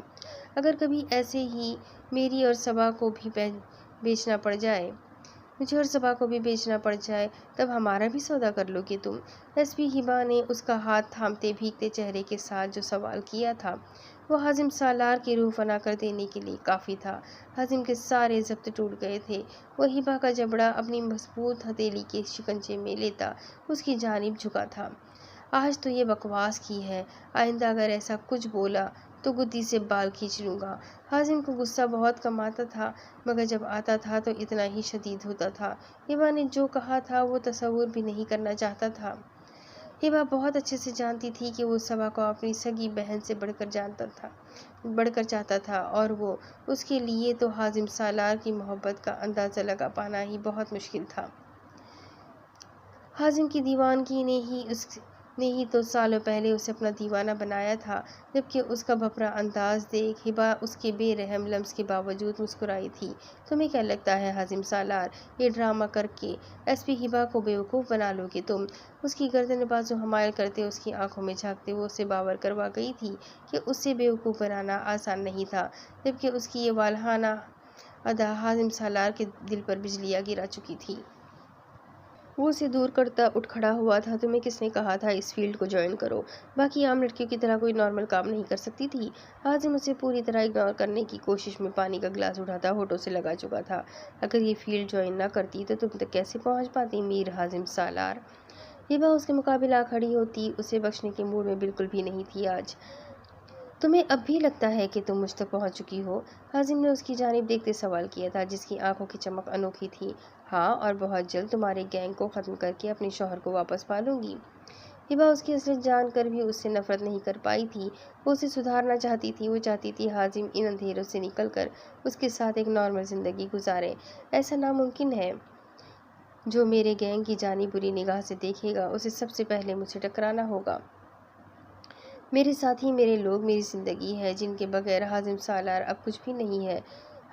اگر کبھی ایسے ہی میری اور صبا کو بھی بیچنا پڑ جائے، مجھے اور صبا کو بھی بیچنا پڑ جائے، تب ہمارا بھی سودا کر لو گے تم؟ ایس پی ہبا نے اس کا ہاتھ تھامتے بھیگتے چہرے کے ساتھ جو سوال کیا تھا وہ حازم سالار کی روح فنا کر دینے کے لیے کافی تھا۔ حازم کے سارے ضبط ٹوٹ گئے تھے۔ وہ ہبا کا جبڑا اپنی مضبوط ہتھیلی کے شکنجے میں لیتا اس کی جانب جھکا تھا۔ آج تو یہ بکواس کی ہے، آئندہ اگر ایسا کچھ بولا تو گدی سے بال کھینچ لوں گا۔ حازم کو غصہ بہت کم آتا تھا، مگر جب آتا تھا تو اتنا ہی شدید ہوتا تھا۔ ہبا نے جو کہا تھا وہ تصور بھی نہیں کرنا چاہتا تھا۔ ہبا بہت اچھے سے جانتی تھی کہ وہ صبا کو اپنی سگی بہن سے بڑھ کر چاہتا تھا، اور وہ اس کے لیے تو حازم سالار کی محبت کا اندازہ لگا پانا ہی بہت مشکل تھا۔ حازم کی دیوانگی نے ہی تو سالوں پہلے اسے اپنا دیوانہ بنایا تھا، جبکہ اس کا بھپرا انداز دیکھ ہبا اس کے بے رحم لمس کے باوجود مسکرائی تھی۔ تمہیں کیا لگتا ہے حازم سالار، یہ ڈرامہ کر کے ایس پی ہبا کو بیوقوف بنا لو گے تم؟ اس کی گردن بازو حمائل کرتے اس کی آنکھوں میں جھانکتے وہ اسے باور کروا گئی تھی کہ اسے بیوقوف بنانا آسان نہیں تھا، جبکہ اس کی یہ والہانہ ادا حازم سالار کے دل پر بجلیاں گرا چکی تھی۔ وہ اسے دور کرتا اٹھ کھڑا ہوا تھا۔ تمہیں کس نے کہا تھا اس فیلڈ کو جوائن کرو؟ باقی عام لڑکیوں کی طرح کوئی نارمل کام نہیں کر سکتی تھی؟ حازم اسے پوری طرح اگنور کرنے کی کوشش میں پانی کا گلاس اٹھاتا ہونٹوں سے لگا چکا تھا۔ اگر یہ فیلڈ جوائن نہ کرتی تو تم تک کیسے پہنچ پاتی میر حازم سالار؟ ہبا اس کے مقابل آ کھڑی ہوتی اسے بخشنے کے موڈ میں بالکل بھی نہیں تھی آج۔ تمہیں اب بھی لگتا ہے کہ تم مجھ تک پہنچ چکی ہو؟ حازم نے اس کی جانب دیکھتے سوال کیا تھا، جس کی آنکھوں کی چمک انوکھی تھی۔ ہاں، اور بہت جلد تمہارے گینگ کو ختم کر کے اپنے شوہر کو واپس پالوں گی۔ ہبا اس کی اصلیت جان کر بھی اس سے نفرت نہیں کر پائی تھی۔ وہ اسے سدھارنا چاہتی تھی۔ وہ چاہتی تھی حازم ان اندھیروں سے نکل کر اس کے ساتھ ایک نارمل زندگی گزارے۔ ایسا ناممکن ہے۔ جو میرے گینگ کی جانب بری نگاہ سے دیکھے گا اسے سب سے پہلے مجھ سے ٹکرانا ہوگا۔ میرے ساتھی میرے لوگ میری زندگی ہے، جن کے بغیر حازم سالار اب کچھ بھی نہیں ہے۔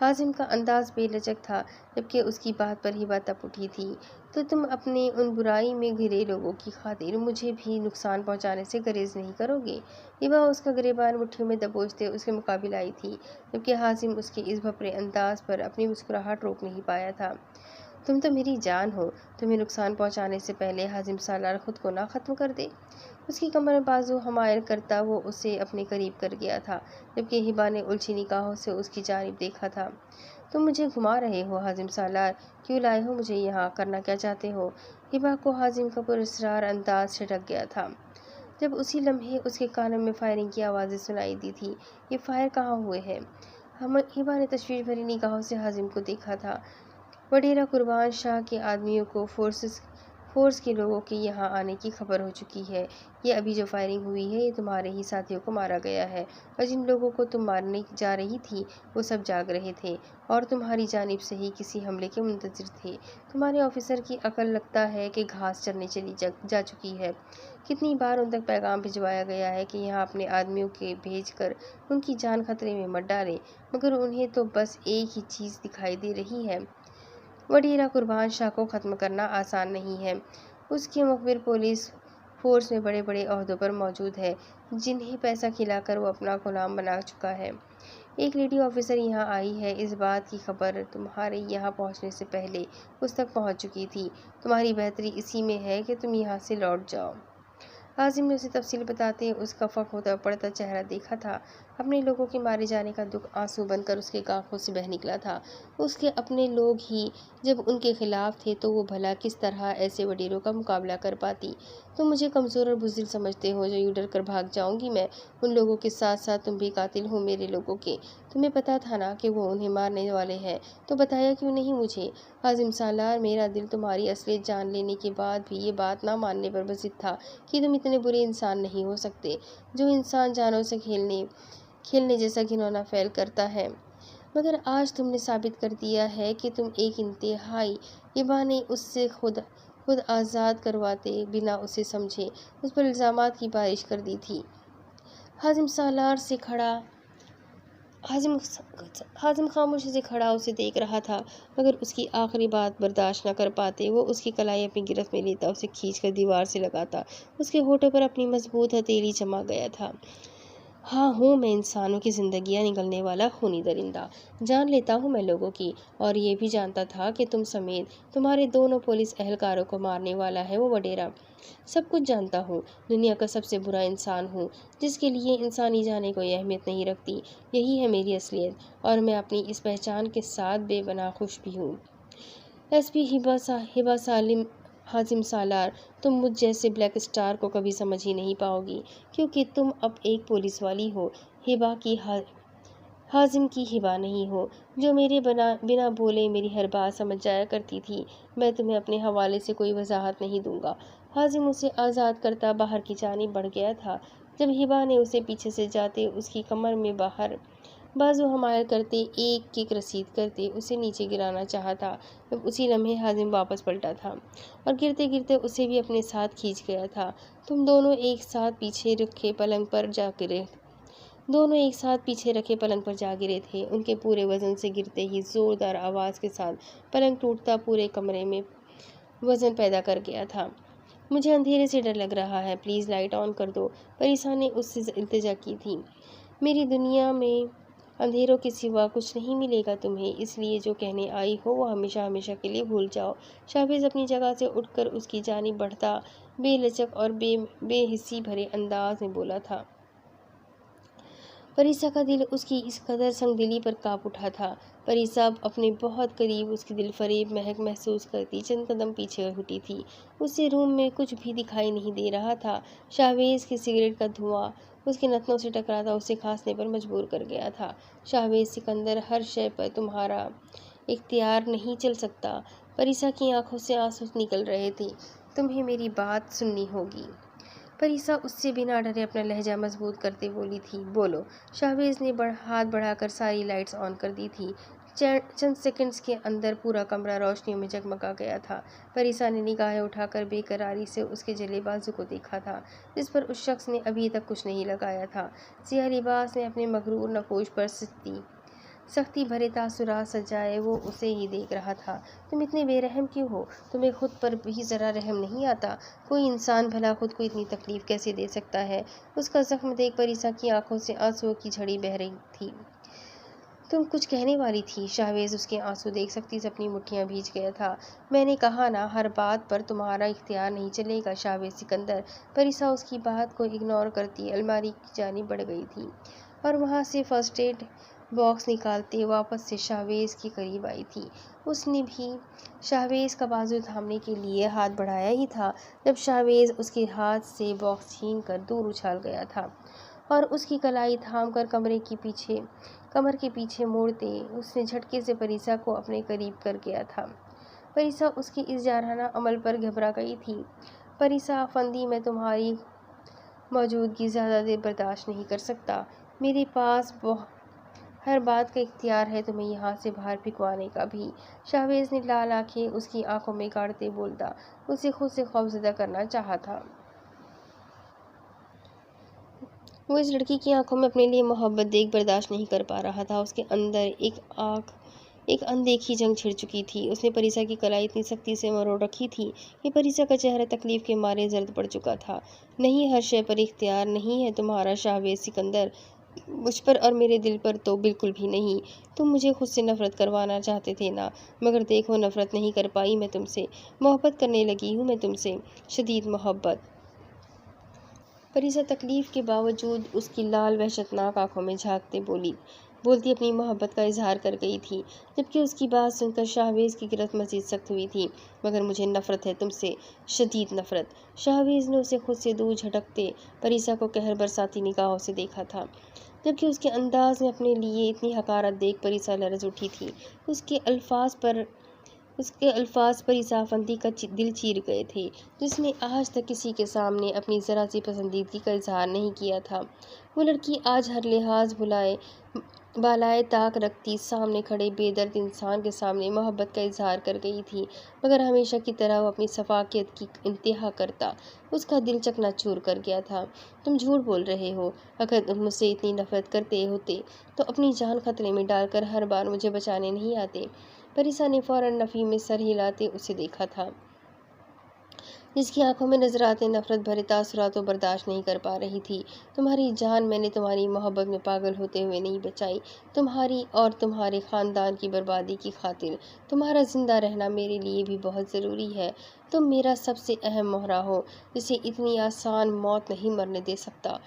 حازم کا انداز بے لچک تھا، جبکہ اس کی بات پر ہبا تپ اٹھی تھی۔ تو تم اپنے ان برائی میں گھرے لوگوں کی خاطر مجھے بھی نقصان پہنچانے سے گریز نہیں کرو گے؟ ہبا اس کا گریبان مٹھیوں میں دبوچتے اس کے مقابل آئی تھی، جبکہ حازم اس کے اس بھپرے انداز پر اپنی مسکراہٹ روک نہیں پایا تھا۔ تم تو میری جان ہو، تمہیں نقصان پہنچانے سے پہلے حازم سالار خود کو نہ ختم کر دے؟ اس کی کمر میں بازو حمائل کرتا وہ اسے اپنے قریب کر گیا تھا، جبکہ ہبا نے الجھی نگاہوں سے اس کی جانب دیکھا تھا۔ تم مجھے گھما رہے ہو حازم سالار، کیوں لائے ہو مجھے یہاں، کرنا کیا چاہتے ہو؟ ہبا کو حازم کا پراسرار انداز چھٹک گیا تھا۔ جب اسی لمحے اس کے کانوں میں فائرنگ کی آوازیں سنائی دی تھی۔ یہ فائر کہاں ہوئے ہیں؟ ہبا نے تشویش بھری نگاہوں سے حازم کو دیکھا تھا۔ وڈیرا قربان شاہ کے آدمیوں کو فورس کے لوگوں کے یہاں آنے کی خبر ہو چکی ہے۔ یہ ابھی جو فائرنگ ہوئی ہے یہ تمہارے ہی ساتھیوں کو مارا گیا ہے، اور جن لوگوں کو تم مارنے جا رہی تھی وہ سب جاگ رہے تھے اور تمہاری جانب سے ہی کسی حملے کے منتظر تھے۔ تمہارے آفیسر کی عقل لگتا ہے کہ گھاس چرنے چلی جا چکی ہے۔ کتنی بار ان تک پیغام بھجوایا گیا ہے کہ یہاں اپنے آدمیوں کے بھیج کر ان کی جان خطرے میں مت ڈالیں، مگر انہیں تو بس ایک ہی چیز دکھائی دے رہی ہے۔ وڈیرا قربان شاہ کو ختم کرنا آسان نہیں ہے۔ اس کے مخبر پولیس فورس میں بڑے بڑے عہدوں پر موجود ہے، جنہیں پیسہ کھلا کر وہ اپنا غلام بنا چکا ہے۔ ایک لیڈی آفیسر یہاں آئی ہے، اس بات کی خبر تمہارے یہاں پہنچنے سے پہلے اس تک پہنچ چکی تھی۔ تمہاری بہتری اسی میں ہے کہ تم یہاں سے لوٹ جاؤ۔ عاصم نے اسے تفصیل بتاتے اس کا فق ہوتا پڑتا چہرہ دیکھا تھا۔ اپنے لوگوں کے مارے جانے کا دکھ آنسو بن کر اس کے آنکھوں سے بہہ نکلا تھا۔ اس کے اپنے لوگ ہی جب ان کے خلاف تھے تو وہ بھلا کس طرح ایسے وڈیروں کا مقابلہ کر پاتی؟ تم مجھے کمزور اور بزدل سمجھتے ہو جو یوں ڈر کر بھاگ جاؤں گی میں۔ ان لوگوں کے ساتھ ساتھ تم بھی قاتل ہو میرے لوگوں کے۔ تمہیں پتا تھا نا کہ وہ انہیں مارنے والے ہیں، تو بتایا کیوں نہیں مجھے؟ عاصم سالار، میرا دل تمہاری اصلیت جان لینے کے بعد بھی یہ بات نہ ماننے پر بضد تھا کہ تم اتنے برے انسان نہیں ہو سکتے۔ جو انسان جانوں سے کھیلنے جیسا گھناؤنا فعل کرتا ہے، مگر آج تم نے ثابت کر دیا ہے کہ تم ایک انتہائی۔ ہبا نے اس سے خود آزاد کرواتے بنا اسے سمجھے اس پر الزامات کی بارش کر دی تھی۔ حازم خاموشی سے کھڑا اسے دیکھ رہا تھا، مگر اس کی آخری بات برداشت نہ کر پاتے وہ اس کی کلائی اپنی گرفت میں لیتا اسے کھینچ کر دیوار سے لگاتا۔ اس کے ہونٹوں پر اپنی مضبوط ہتھیلی جما گیا تھا۔ ہاں ہوں میں انسانوں کی زندگیاں نگلنے والا خونی درندہ، جان لیتا ہوں میں لوگوں کی، اور یہ بھی جانتا تھا کہ تم سمیت تمہارے دونوں پولیس اہلکاروں کو مارنے والا ہے وہ وڈیرا۔ سب کچھ جانتا ہوں، دنیا کا سب سے برا انسان ہوں، جس کے لیے انسانی جانیں کوئی اہمیت نہیں رکھتی۔ یہی ہے میری اصلیت، اور میں اپنی اس پہچان کے ساتھ بے پناہ خوش بھی ہوں۔ ایس پی ہبا حازم سالار، تم مجھ جیسے بلیک اسٹار کو کبھی سمجھ ہی نہیں پاؤ گی، کیونکہ تم اب ایک پولیس والی ہو، حازم کی ہبا نہیں ہو، جو میرے بنا بولے میری ہر بات سمجھ جایا کرتی تھی۔ میں تمہیں اپنے حوالے سے کوئی وضاحت نہیں دوں گا۔ حازم اسے آزاد کرتا باہر کی جانب بڑھ گیا تھا، جب ہبا نے اسے پیچھے سے جاتے اس کی کمر میں باہر بازو حمایل کرتے ایک کک رسید کرتے اسے نیچے گرانا چاہا تھا، جب اسی لمحے حازم واپس پلٹا تھا اور گرتے گرتے اسے بھی اپنے ساتھ کھینچ گیا تھا۔ تم دونوں ایک ساتھ پیچھے رکھے پلنگ پر جا گرے تھے۔ ان کے پورے وزن سے گرتے ہی زوردار آواز کے ساتھ پلنگ ٹوٹتا پورے کمرے میں وزن پیدا کر گیا تھا۔ مجھے اندھیرے سے ڈر لگ رہا ہے، پلیز لائٹ آن کر دو، پریسا نے اس سے التجا کی تھی۔ میری دنیا میں اندھیروں کے سوا کچھ نہیں ملے گا تمہیں، اس لیے جو کہنے آئی ہو وہ ہمیشہ ہمیشہ کے لیے بھول جاؤ۔ شاہباز اپنی جگہ سے اٹھ کر اس کی جانب بڑھتا بے لچک اور بے حسی بھرے انداز میں بولا تھا۔ پریسا کا دل اس کی اس قدر سنگ دلی پر کانپ اٹھا تھا۔ پریسا اب اپنے بہت قریب اس کی دل فریب مہک محسوس کرتی چند قدم پیچھے ہٹی تھی۔ اسے روم میں کچھ بھی دکھائی نہیں دے رہا تھا۔ شاہباز کی سگریٹ کا دھواں اس کے نتنوں سے ٹکراتا اسے کھانسنے پر مجبور کر گیا تھا۔ شاہباز سکندر، ہر شے پر تمہارا اختیار نہیں چل سکتا۔ پریسا کی آنکھوں سے آنسو نکل رہے تھے۔ تمہیں میری بات سننی ہوگی۔ پریسا اس سے بنا ڈرے اپنا لہجہ مضبوط کرتے بولی تھی۔ بولو۔ شاہباز نے ہاتھ بڑھا کر ساری لائٹس آن کر دی تھی۔ چند سیکنڈز کے اندر پورا کمرہ روشنیوں میں جگمگا گیا تھا۔ پریسا نے نگاہیں اٹھا کر بے قراری سے اس کے جلے بازو کو دیکھا تھا، جس پر اس شخص نے ابھی تک کچھ نہیں لگایا تھا۔ سیاہ لباس نے اپنے مغرور نقوش پر سختی بھرے تاثرات سجائے وہ اسے ہی دیکھ رہا تھا۔ تم اتنے بے رحم کیوں ہو؟ تمہیں خود پر بھی ذرا رحم نہیں آتا؟ کوئی انسان بھلا خود کو اتنی تکلیف کیسے دے سکتا ہے؟ اس کا زخم دیکھ پریسا کی آنکھوں سے آنسوؤں کی جھڑی بہہ رہی تھی۔ تم کچھ کہنے والی تھی۔ شاہباز اس کے آنسو دیکھ سختی سے اپنی مٹھیاں بھیج گیا تھا۔ میں نے کہا نا، ہر بات پر تمہارا اختیار نہیں چلے گا شاہباز سکندر۔ پریسا اس کی بات کو اگنور کرتی الماری کی جانب بڑھ گئی تھی اور وہاں سے فرسٹ ایڈ باکس نکالتے واپس سے شاہویز کے قریب آئی تھی۔ اس نے بھی شاہویز کا بازو تھامنے کے لیے ہاتھ بڑھایا ہی تھا جب شاہویز اس کے ہاتھ سے باکس چھین کر دور اچھال گیا تھا اور اس کی کلائی تھام کر کمر کے پیچھے موڑتے اس نے جھٹکے سے پریسا کو اپنے قریب کر گیا تھا۔ پریسا اس کے اس جارحانہ عمل پر گھبرا گئی تھی۔ پریسا افندی، میں تمہاری موجودگی زیادہ دیر برداشت نہیں کر سکتا۔ میرے پاس ہر بات کا اختیار ہے، تمہیں یہاں سے باہر پھینکوانے کا بھی۔ شاہویز نے لال آنکھیں اس کی آنکھوں میں گاڑتے بولتا، اسے خود سے خوفزدہ کرنا چاہا تھا۔ وہ اس لڑکی کی آنکھوں میں اپنے لیے محبت دیکھ برداشت نہیں کر پا رہا تھا۔ اس کے اندر ایک اندیکھی جنگ چھڑ چکی تھی۔ اس نے پریسا کی کلائی اتنی سختی سے مروڑ رکھی تھی کہ پریسا کا چہرہ تکلیف کے مارے زرد پڑ چکا تھا۔ نہیں، ہر شے پر اختیار نہیں ہے تمہارا شاہویز سکندر، مجھ پر اور میرے دل پر تو بالکل بھی نہیں۔ تم مجھے خود سے نفرت کروانا چاہتے تھے نا، مگر دیکھو نفرت نہیں کر پائی میں تم سے، محبت کرنے لگی ہوں میں تم سے، شدید محبت۔ پریسا تکلیف کے باوجود اس کی لال وحشتناک آنکھوں میں جھانکتے بولتی اپنی محبت کا اظہار کر گئی تھی، جبکہ اس کی بات سن کر شاہویز کی گرفت مزید سخت ہوئی تھی۔ مگر مجھے نفرت ہے تم سے، شدید نفرت۔ شاہویز نے اسے خود سے دور جھٹکتے پریسا کو قہر برساتی نگاہوں سے دیکھا تھا، جبکہ اس کے انداز میں اپنے لیے اتنی حقارت دیکھ پریسا لرز اٹھی تھی۔ اس کے الفاظ پریسا افندی کا دل چیر گئے تھے، جس نے آج تک کسی کے سامنے اپنی ذرا سی پسندیدگی کا اظہار نہیں کیا تھا۔ وہ لڑکی آج ہر لحاظ بالائے طاق رکھتی سامنے کھڑے بے درد انسان کے سامنے محبت کا اظہار کر گئی تھی، مگر ہمیشہ کی طرح وہ اپنی سفاکیت کی انتہا کرتا اس کا دل چکنا چور کر گیا تھا۔ تم جھوٹ بول رہے ہو، اگر تم مجھ سے اتنی نفرت کرتے ہوتے تو اپنی جان خطرے میں ڈال کر ہر بار مجھے بچانے نہیں آتے۔ پریسا نے فوراً نفی میں سر ہلاتے اسے دیکھا تھا، جس کی آنکھوں میں نظر آتے نفرت بھرے تاثرات کو برداشت نہیں کر پا رہی تھی۔ تمہاری جان میں نے تمہاری محبت میں پاگل ہوتے ہوئے نہیں بچائی، تمہاری اور تمہارے خاندان کی بربادی کی خاطر تمہارا زندہ رہنا میرے لیے بھی بہت ضروری ہے۔ تم میرا سب سے اہم مہرہ ہو، جسے اتنی آسان موت نہیں مرنے دے سکتا۔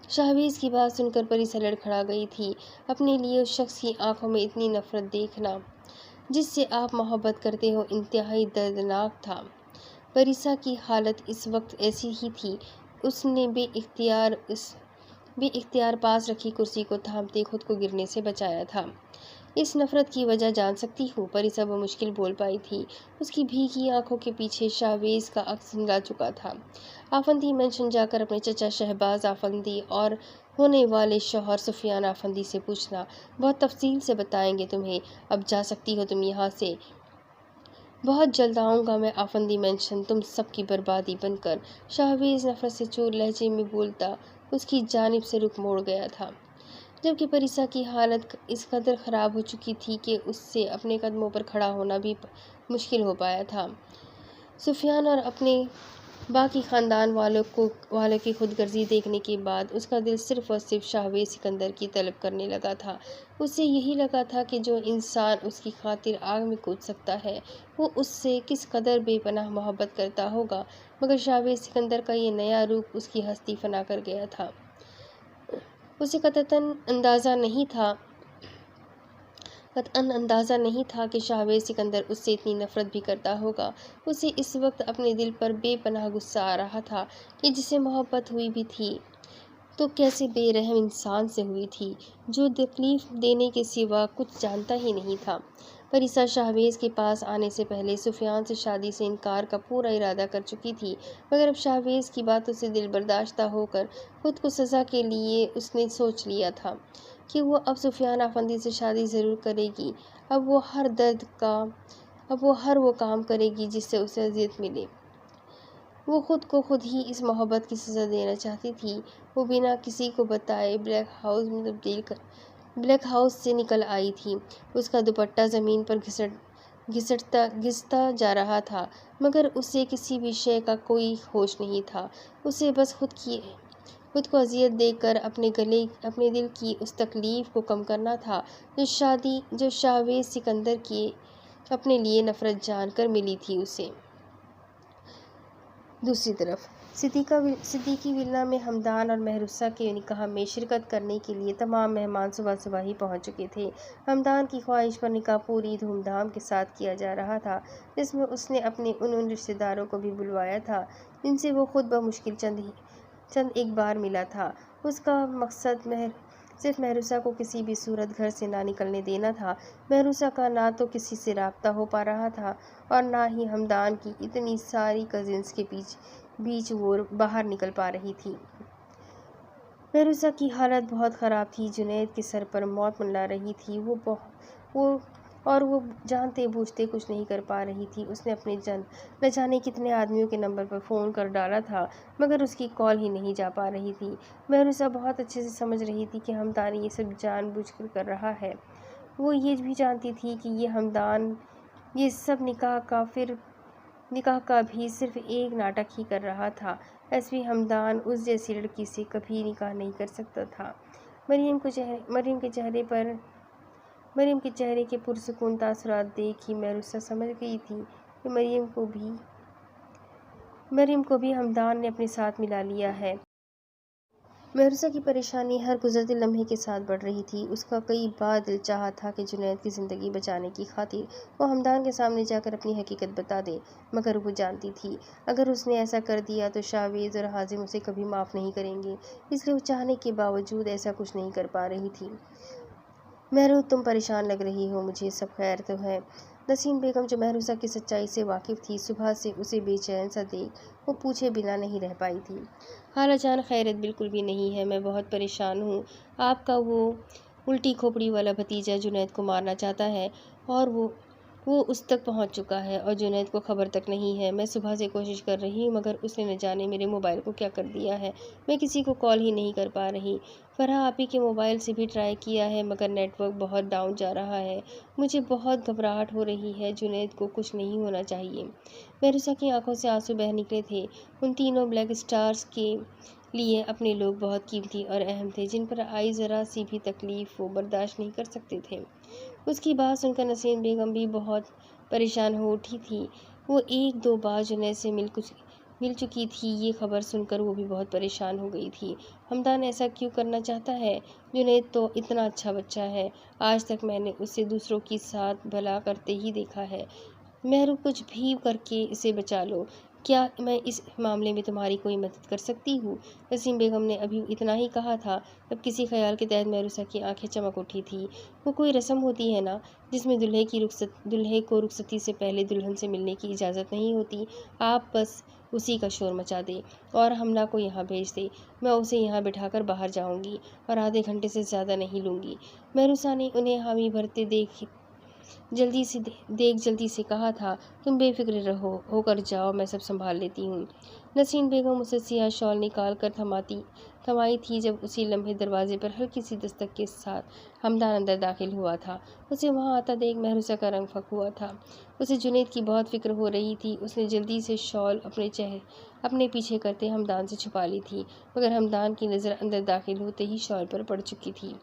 شاہویز کی بات سن کر پریسا لڑکھڑا گئی تھی۔ اپنے لیے اس شخص کی آنکھوں میں اتنی نفرت دیکھنا جس سے آپ محبت کرتے ہو انتہائی دردناک تھا۔ پریسا کی حالت اس وقت ایسی ہی تھی، اس نے بے اختیار پاس رکھی کرسی کو تھامتے خود کو گرنے سے بچایا تھا۔ اس نفرت کی وجہ جان سکتی ہوں؟ پریسا بمشکل بول پائی تھی۔ اس کی بھیگی آنکھوں کے پیچھے شاہویز کا عکس دھندلا چکا تھا۔ آفندی مینشن جا کر اپنے چچا شہباز آفندی اور ہونے والے شوہر سفیان آفندی سے پوچھنا، بہت تفصیل سے بتائیں گے تمہیں۔ اب جا سکتی ہو تم یہاں سے۔ بہت جلد آؤں گا میں آفندی مینشن، تم سب کی بربادی بن کر۔ شاہویز نفرت سے چور لہجے میں بولتا اس کی جانب سے رخ موڑ گیا تھا، جبکہ پریسا کی حالت اس قدر خراب ہو چکی تھی کہ اس سے اپنے قدموں پر کھڑا ہونا بھی مشکل ہو پایا تھا۔ سفیان اور اپنے باقی خاندان والوں کی خود غرضی دیکھنے کے بعد اس کا دل صرف اور صرف شاہویز سکندر کی طلب کرنے لگا تھا۔ اسے یہی لگا تھا کہ جو انسان اس کی خاطر آگ میں کود سکتا ہے وہ اس سے کس قدر بے پناہ محبت کرتا ہوگا، مگر شاہویز سکندر کا یہ نیا روپ اس کی ہستی فنا کر گیا تھا۔ اسے قطعاً اندازہ نہیں تھا کہ شاہویز سکندر اس سے اتنی نفرت بھی کرتا ہوگا۔ اسے اس وقت اپنے دل پر بے پناہ غصہ آ رہا تھا کہ جسے محبت ہوئی بھی تھی تو کیسے بے رحم انسان سے ہوئی تھی، جو تکلیف دینے کے سوا کچھ جانتا ہی نہیں تھا۔ پریسا شاہویز کے پاس آنے سے پہلے سفیان سے شادی سے انکار کا پورا ارادہ کر چکی تھی، مگر اب شاہویز کی باتوں سے دل برداشتہ ہو کر خود کو سزا کے لیے اس نے سوچ لیا تھا کہ وہ اب سفیان آفندی سے شادی ضرور کرے گی۔ اب وہ ہر وہ کام کرے گی جس سے اسے اذیت ملے۔ وہ خود کو خود ہی اس محبت کی سزا دینا چاہتی تھی۔ وہ بنا کسی کو بتائے بلیک ہاؤس سے نکل آئی تھی۔ اس کا دوپٹہ زمین پر گھستا جا رہا تھا، مگر اسے کسی بھی شے کا کوئی ہوش نہیں تھا۔ اسے بس خود کو اذیت دے کر اپنے دل کی اس تکلیف کو کم کرنا تھا جو شاہویز سکندر کی اپنے لیے نفرت جان کر ملی تھی اسے۔ دوسری طرف صدیقی ولا میں ہمدان اور مہروسہ کے نکاح میں شرکت کرنے کے لیے تمام مہمان صبح صبح ہی پہنچ چکے تھے۔ ہمدان کی خواہش پر نکاح پوری دھوم دھام کے ساتھ کیا جا رہا تھا، جس میں اس نے اپنے ان رشتہ داروں کو بھی بلوایا تھا جن سے وہ خود بمشکل چند ایک بار ملا تھا۔ اس کا مقصد صرف مہروسہ کو کسی بھی صورت گھر سے نہ نکلنے دینا تھا۔ مہروسہ کا نہ تو کسی سے رابطہ ہو پا رہا تھا اور نہ ہی ہمدان کی اتنی ساری کزنز کے بیچ وہ باہر نکل پا رہی تھی۔ مہروسہ کی حالت بہت خراب تھی، جنید کے سر پر موت منڈلا رہی تھی، وہ جانتے بوجھتے کچھ نہیں کر پا رہی تھی۔ اس نے اپنے نہ جانے کتنے آدمیوں کے نمبر پر فون کر ڈالا تھا مگر اس کی کال ہی نہیں جا پا رہی تھی۔ مہروسہ بہت اچھے سے سمجھ رہی تھی کہ ہمدان یہ سب جان بوجھ کر رہا ہے۔ وہ یہ بھی جانتی تھی کہ ہمدان یہ سب نکاح کا بھی صرف ایک ناٹک ہی کر رہا تھا۔ ایس پی ہمدان اس جیسی لڑکی سے کبھی نکاح نہیں کر سکتا تھا۔ مریم کے چہرے کے پرسکون تاثرات دیکھ ہی مہروسہ سمجھ گئی تھی کہ مریم کو بھی ہمدان نے اپنے ساتھ ملا لیا ہے۔ مہروسہ کی پریشانی ہر گزرتے لمحے کے ساتھ بڑھ رہی تھی۔ اس کا کئی بار دل چاہا تھا کہ جنید کی زندگی بچانے کی خاطر وہ ہمدان کے سامنے جا کر اپنی حقیقت بتا دے، مگر وہ جانتی تھی اگر اس نے ایسا کر دیا تو شاویز اور حازم اسے کبھی معاف نہیں کریں گے، اس لیے وہ چاہنے کے باوجود ایسا کچھ نہیں کر پا رہی تھی۔ مہرو، تم پریشان لگ رہی ہو، مجھے سب خیر تو ہے؟ نسیم بیگم، جو مہروسہ کی سچائی سے واقف تھی، صبح سے اسے بے چین سا دیکھ وہ پوچھے بنا نہیں رہ پائی تھی۔ خالہ جان، خیریت بالکل بھی نہیں ہے، میں بہت پریشان ہوں۔ آپ کا وہ الٹی کھوپڑی والا بھتیجا جنید کو مارنا چاہتا ہے اور وہ اس تک پہنچ چکا ہے اور جنید کو خبر تک نہیں ہے۔ میں صبح سے کوشش کر رہی ہوں مگر اس نے نہ جانے میرے موبائل کو کیا کر دیا ہے، میں کسی کو کال ہی نہیں کر پا رہی۔ فرحہ آپی کے موبائل سے بھی ٹرائی کیا ہے مگر نیٹ ورک بہت ڈاؤن جا رہا ہے۔ مجھے بہت گھبراہٹ ہو رہی ہے، جنید کو کچھ نہیں ہونا چاہیے۔ مہروسہ کی آنکھوں سے آنسو بہہ نکلے تھے۔ ان تینوں بلیک اسٹارز کے لیے اپنے لوگ بہت قیمتی اور اہم تھے جن پر آئی ذرا سی بھی تکلیف وہ برداشت نہیں کر سکتے تھے۔ اس کی بات سن کر نسیم بیگم بھی بہت پریشان ہو اٹھی تھی۔ وہ ایک دو بار جنید سے مل چکی تھی، یہ خبر سن کر وہ بھی بہت پریشان ہو گئی تھی۔ ہمدان ایسا کیوں کرنا چاہتا ہے؟ جنید تو اتنا اچھا بچہ ہے، آج تک میں نے اسے دوسروں کے ساتھ بھلا کرتے ہی دیکھا ہے۔ مہرو، کچھ بھی کر کے اسے بچا لو۔ کیا میں اس معاملے میں تمہاری کوئی مدد کر سکتی ہوں؟ نسیم بیگم نے ابھی اتنا ہی کہا تھا، تب کسی خیال کے تحت مہروسہ کی آنکھیں چمک اٹھی تھیں۔ وہ کوئی رسم ہوتی ہے نا جس میں دلہے کو رخصتی سے پہلے دلہن سے ملنے کی اجازت نہیں ہوتی؟ آپ بس اسی کا شور مچا دیں اور حملہ کو یہاں بھیج دیں، میں اسے یہاں بٹھا کر باہر جاؤں گی اور آدھے گھنٹے سے زیادہ نہیں لوں گی۔ مہروسہ نے انہیں حامی بھرتے دیکھ جلدی سے کہا تھا، تم بے فکر ہو کر جاؤ، میں سب سنبھال لیتی ہوں۔ نسیم بیگم اسے سیاہ شال نکال کر تھمائی تھی جب اسی لمحے دروازے پر ہلکی سی دستک کے ساتھ ہمدان اندر داخل ہوا تھا۔ اسے وہاں آتا دیکھ مہروسہ کا رنگ پھک ہوا تھا۔ اسے جنید کی بہت فکر ہو رہی تھی۔ اس نے جلدی سے شال اپنے پیچھے کرتے ہمدان سے چھپا لی تھی مگر ہمدان کی نظر اندر داخل ہوتے ہی شال پر پڑ چکی تھی۔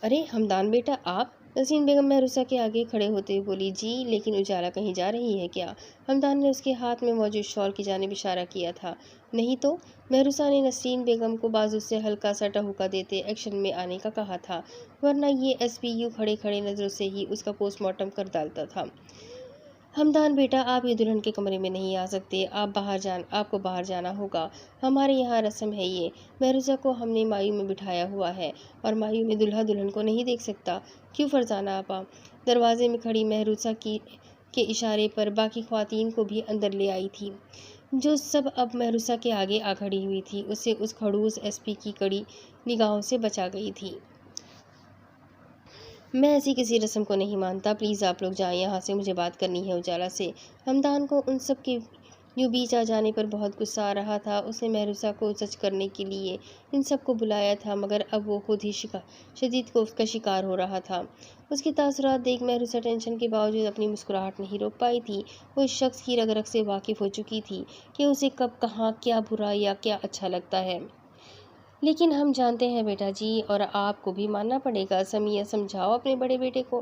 ارے ہمدان بیٹا، آپ؟ نسیم بیگم مہروسہ کے آگے کھڑے ہوتے ہوئے بولی، جی، لیکن اجالا کہیں جا رہی ہے کیا؟ ہمدان نے اس کے ہاتھ میں موجود شال کی جانب اشارہ کیا تھا۔ نہیں تو؟ مہروسہ نے نسیم بیگم کو بازو سے ہلکا سا ٹہوکا دیتے ایکشن میں آنے کا کہا تھا، ورنہ یہ ایس پی یوں کھڑے کھڑے نظروں سے ہی اس کا پوسٹ مارٹم کر ڈالتا تھا۔ ہمدان بیٹا، آپ یہ دلہن کے کمرے میں نہیں آ سکتے، آپ کو باہر جانا ہوگا، ہمارے یہاں رسم ہے یہ۔ مہروسہ کو ہم نے مایو میں بٹھایا ہوا ہے اور مایو میں دلہا دلہن کو نہیں دیکھ سکتا۔ کیوں فرزانہ آپا؟ دروازے میں کھڑی مہروسہ کے اشارے پر باقی خواتین کو بھی اندر لے آئی تھی، جو سب اب مہروسہ کے آگے آ کھڑی ہوئی تھی۔ اسے اس کھڑوس ایس پی کی کڑی نگاہوں سے بچا گئی تھی۔ میں ایسی کسی رسم کو نہیں مانتا، پلیز آپ لوگ جائیں یہاں سے، مجھے بات کرنی ہے اجالا سے۔ ہمدان کو ان سب کے یوں بیچ آ جانے پر بہت غصہ آ رہا تھا۔ اس نے مہروسہ کو سچ کرنے کے لیے ان سب کو بلایا تھا مگر اب وہ خود ہی شدید خوف کا شکار ہو رہا تھا۔ اس کے تاثرات دیکھ مہروسہ ٹینشن کے باوجود اپنی مسکراہٹ نہیں روک پائی تھی۔ وہ اس شخص کی رگ رگ سے واقف ہو چکی تھی کہ اسے کب کہاں کیا برا یا کیا اچھا لگتا ہے۔ لیکن ہم جانتے ہیں بیٹا جی، اور آپ کو بھی ماننا پڑے گا۔ سمیہ، سمجھاؤ اپنے بڑے بیٹے کو۔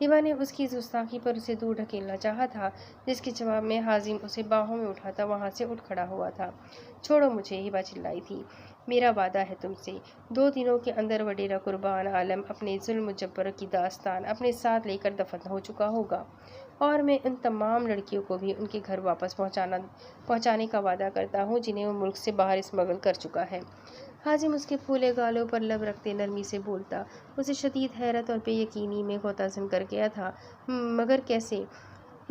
ہبا نے اس کی گستاخی پر اسے دور ڈھکیلنا چاہا تھا، جس کے جواب میں حازم اسے باہوں میں اٹھاتا وہاں سے اٹھ کھڑا ہوا تھا۔ چھوڑو مجھے، ہبا چلائی تھی، میرا وعدہ ہے تم سے، 2 دنوں کے اندر وڈیرا قربان عالم اپنے ظلم و جبر کی داستان اپنے ساتھ لے کر دفن ہو چکا ہوگا، اور میں ان تمام لڑکیوں کو بھی ان کے گھر واپس پہنچانے کا وعدہ کرتا ہوں جنہیں وہ ملک سے باہر اسمگل کر چکا ہے۔ حازم اس کے پھولے گالوں پر لب رکھتے نرمی سے بولتا۔ اسے شدید حیرت اور بے یقینی میں غوطہ کر گیا تھا۔ مگر کیسے؟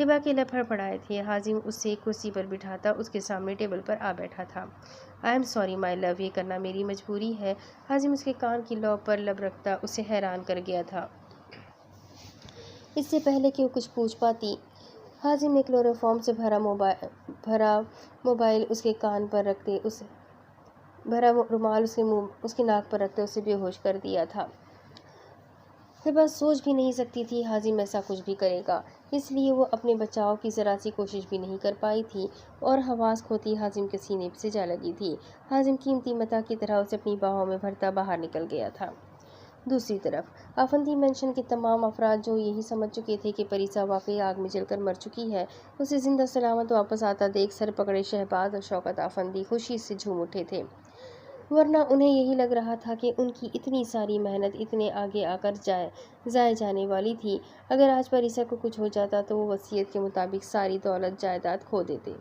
ہبا کے لب پھڑپڑائے تھے۔ حازم اسے ایک کرسی پر بٹھاتا اس کے سامنے ٹیبل پر آ بیٹھا تھا۔ آئی ایم سوری مائی لو، یہ کرنا میری مجبوری ہے۔ حازم اس کے کان کی لوب پر لب رکھتا اسے حیران کر گیا تھا۔ اس سے پہلے کہ وہ کچھ پوچھ پاتی، حازم نے کلوروفارم سے بھرا موبائل اس کے کان پر رکھتے بھرا رومال اس کے ناک پر رکھتے اسے بے ہوش کر دیا تھا۔ ہبا سوچ بھی نہیں سکتی تھی حازم ایسا کچھ بھی کرے گا، اس لیے وہ اپنے بچاؤ کی ذرا سی کوشش بھی نہیں کر پائی تھی اور حواس کھوتی حازم کے سینے سے جا لگی تھی۔ حازم قیمتی متاع کی طرح اسے اپنی باہوں میں بھرتا باہر نکل گیا تھا۔ دوسری طرف آفندی مینشن کے تمام افراد جو یہی سمجھ چکے تھے کہ پریسا واقعی آگ میں جل کر مر چکی ہے، اسے زندہ سلامت واپس آتا دیکھ سر پکڑے شہباز اور شوکت آفندی خوشی سے جھوم اٹھے تھے، ورنہ انہیں یہی لگ رہا تھا کہ ان کی اتنی ساری محنت اتنے آگے آ کر ضائع جانے والی تھی۔ اگر آج پریسا کو کچھ ہو جاتا تو وہ وصیت کے مطابق ساری دولت جائیداد کھو دیتے۔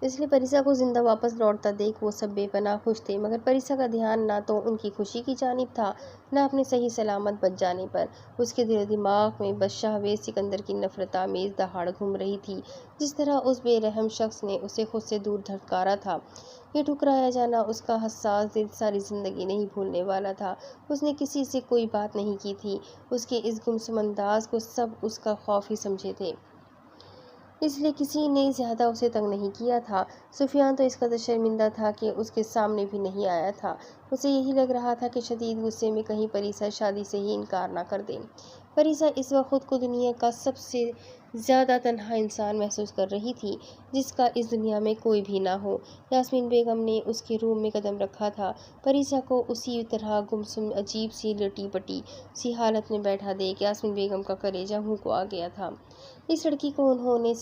اس لیے پریسا کو زندہ واپس لوٹتا دیکھ وہ سب بے پناہ خوش تھے، مگر پریسا کا دھیان نہ تو ان کی خوشی کی جانب تھا، نہ اپنے صحیح سلامت بچ جانے پر۔ اس کے دل و دماغ میں بس شاہویز سکندر کی نفرت آمیز دہاڑ گھوم رہی تھی، جس طرح اس بے رحم شخص نے اسے خود سے دور دھکارا تھا۔ یہ ٹھکرایا جانا اس کا حساس دل ساری زندگی نہیں بھولنے والا تھا۔ اس نے کسی سے کوئی بات نہیں کی تھی، اس کے اس گمسم انداز کو سب اس کا خوف ہی سمجھے تھے، اس لیے کسی نے زیادہ اسے تنگ نہیں کیا تھا۔ سفیان تو اس قدر شرمندہ تھا کہ اس کے سامنے بھی نہیں آیا تھا۔ اسے یہی لگ رہا تھا کہ شدید غصے میں کہیں پریسا شادی سے ہی انکار نہ کر دے۔ پریسا اس وقت خود کو دنیا کا سب سے زیادہ تنہا انسان محسوس کر رہی تھی، جس کا اس دنیا میں کوئی بھی نہ ہو۔ یاسمین بیگم نے اس کے روم میں قدم رکھا تھا۔ پریسا کو اسی طرح گمسم عجیب سی لٹی پٹی سی حالت میں بیٹھا دیکھ یاسمین بیگم کا کلیجہ منہ کو آ گیا تھا۔ اس لڑکی کو انہوں نے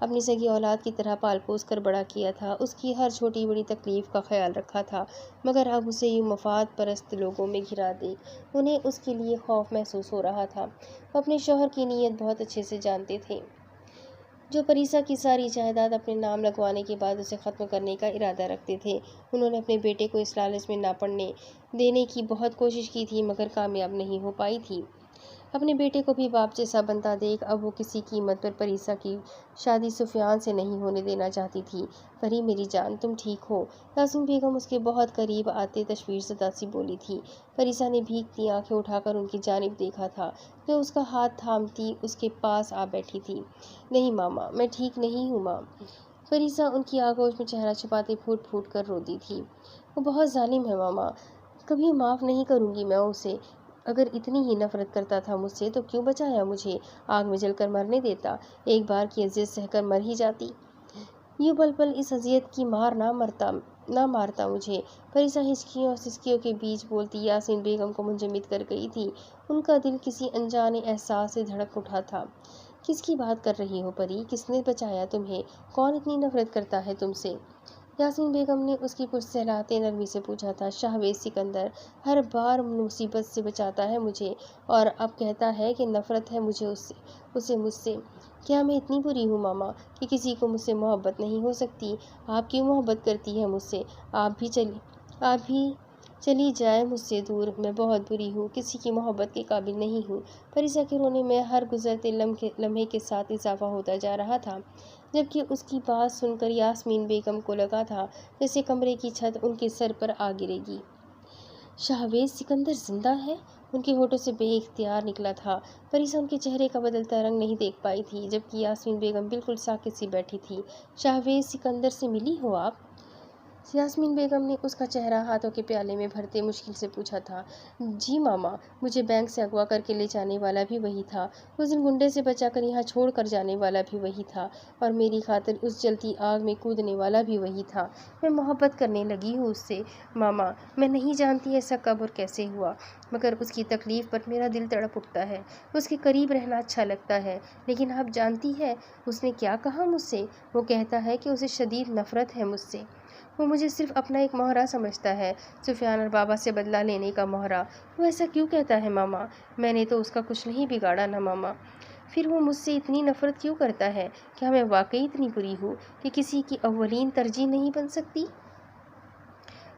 اپنی سگی اولاد کی طرح پال پوس کر بڑا کیا تھا، اس کی ہر چھوٹی بڑی تکلیف کا خیال رکھا تھا، مگر اب اسے یوں مفاد پرست لوگوں میں گھرا دیکھ انہیں اس کے لیے خوف محسوس ہو رہا تھا۔ وہ اپنے شوہر کی نیت بہت اچھے سے جانتے تھے، جو پریسا کی ساری جائیداد اپنے نام لگوانے کے بعد اسے ختم کرنے کا ارادہ رکھتے تھے۔ انہوں نے اپنے بیٹے کو اس لالچ میں نہ پڑنے دینے کی بہت کوشش کی تھی، مگر کامیاب نہیں ہو پائی تھی۔ اپنے بیٹے کو بھی باپ جیسا بنتا دیکھ اب وہ کسی قیمت پر پریسا کی شادی سفیان سے نہیں ہونے دینا چاہتی تھی۔ پری میری جان، تم ٹھیک ہو؟ یاسمین بیگم اس کے بہت قریب آتے تشویش زدہ سی بولی تھی۔ پریسا نے بھیگتی آنکھیں اٹھا کر ان کی جانب دیکھا تھا، جو اس کا ہاتھ تھامتی اس کے پاس آ بیٹھی تھی۔ نہیں ماما، میں ٹھیک نہیں ہوں ماں۔ پریسا ان کی آغوش میں چہرہ چھپاتے پھوٹ پھوٹ کر روتی تھی۔ وہ بہت ظالم ہے ماما، کبھی معاف نہیں کروں گی میں اسے۔ اگر اتنی ہی نفرت کرتا تھا مجھ سے تو کیوں بچایا مجھے؟ آگ میں جل کر مرنے دیتا، ایک بار کی اذیت سہ کر مر ہی جاتی۔ یوں پل پل اس اذیت کی مار نہ مارتا مجھے۔ پریسا ہچکیوں اور سسکیوں کے بیچ بولتی یاسمین بیگم کو منجمد کر گئی تھی۔ ان کا دل کسی انجانے احساس سے دھڑک اٹھا تھا۔ کس کی بات کر رہی ہو پری؟ کس نے بچایا تمہیں؟ کون اتنی نفرت کرتا ہے تم سے؟ یاسمین بیگم نے اس کی پشت سہلاتے نرمی سے پوچھا تھا۔ شاہویز سکندر ہر بار مصیبت سے بچاتا ہے مجھے، اور اب کہتا ہے کہ نفرت ہے اسے مجھ سے۔ کیا میں اتنی بری ہوں ماما کہ کسی کو مجھ سے محبت نہیں ہو سکتی؟ آپ کیوں محبت کرتی ہے مجھ سے؟ آپ بھی چلی جائے مجھ سے دور، میں بہت بری ہوں، کسی کی محبت کے قابل نہیں ہوں۔ پریسا کے رونے میں ہر گزرتے لمحے کے ساتھ اضافہ ہوتا جا رہا تھا، جبکہ اس کی بات سن کر یاسمین بیگم کو لگا تھا جیسے کمرے کی چھت ان کے سر پر آ گرے گی۔ شاہویز سکندر زندہ ہے؟ ان کے ہونٹوں سے بے اختیار نکلا تھا۔ پریسا ان کے چہرے کا بدلتا رنگ نہیں دیکھ پائی تھی، جبکہ یاسمین بیگم بالکل ساکت سی بیٹھی تھی۔ شاہویز سکندر سے ملی ہو آپ؟ یاسمین بیگم نے اس کا چہرہ ہاتھوں کے پیالے میں بھرتے مشکل سے پوچھا تھا۔ جی ماما، مجھے بینک سے اغوا کر کے لے جانے والا بھی وہی تھا، اس دن گنڈے سے بچا کر یہاں چھوڑ کر جانے والا بھی وہی تھا، اور میری خاطر اس جلتی آگ میں کودنے والا بھی وہی تھا۔ میں محبت کرنے لگی ہوں اس سے ماما، میں نہیں جانتی ایسا کب اور کیسے ہوا، مگر اس کی تکلیف پر میرا دل تڑپ اٹھتا ہے، اس کے قریب رہنا اچھا لگتا ہے۔ لیکن آپ جانتی ہے اس نے کیا کہا مجھ سے؟ وہ کہتا ہے کہ اسے شدید نفرت ہے مجھ سے، وہ مجھے صرف اپنا ایک مہرا سمجھتا ہے، سفیان اور بابا سے بدلہ لینے کا مہرا۔ وہ ایسا کیوں کہتا ہے ماما؟ میں نے تو اس کا کچھ نہیں بگاڑا نا ماما۔ پھر وہ مجھ سے اتنی نفرت کیوں کرتا ہے؟ کیا میں واقعی اتنی بری ہوں کہ کسی کی اولین ترجیح نہیں بن سکتی؟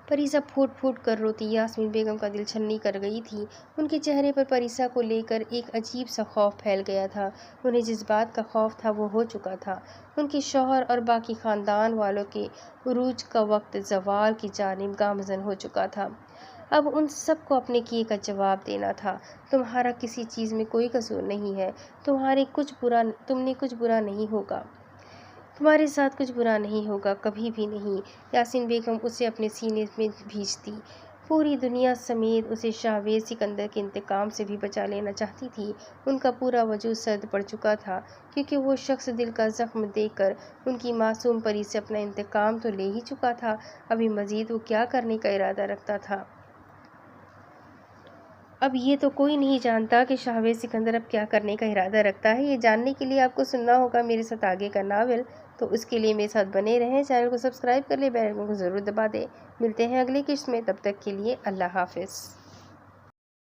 پریسا پھوٹ پھوٹ کر روتی۔ یاسمین بیگم کا دل چھلنی کر گئی تھی۔ ان کے چہرے پر پریسا کو لے کر ایک عجیب سا خوف پھیل گیا تھا۔ انہیں جس بات کا خوف تھا وہ ہو چکا تھا۔ ان کے شوہر اور باقی خاندان والوں کے عروج کا وقت زوال کی جانب گامزن ہو چکا تھا۔ اب ان سب کو اپنے کیے کا جواب دینا تھا۔ تمہارا کسی چیز میں کوئی قصور نہیں ہے، تم نے کچھ برا نہیں ہوگا، تمہارے ساتھ کچھ برا نہیں ہوگا، کبھی بھی نہیں۔ یاسمین بیگم اسے اپنے سینے میں بھیجتی، پوری دنیا سمیت اسے شاہویز سکندر کے انتقام سے بھی بچا لینا چاہتی تھی۔ ان کا پورا وجود سرد پڑ چکا تھا، کیونکہ وہ شخص دل کا زخم دے کر ان کی معصوم پری سے اپنا انتقام تو لے ہی چکا تھا، ابھی مزید وہ کیا کرنے کا ارادہ رکھتا تھا۔ اب یہ تو کوئی نہیں جانتا کہ شاہویز سکندر اب کیا کرنے کا ارادہ رکھتا ہے۔ یہ جاننے کے لیے آپ کو سننا ہوگا میرے ساتھ آگے کا ناول، تو اس کے لیے میرے ساتھ بنے رہیں، چینل کو سبسکرائب کر لیں، بیل آئیکن کو ضرور دبا دیں۔ ملتے ہیں اگلی قسط میں، تب تک کے لیے اللہ حافظ۔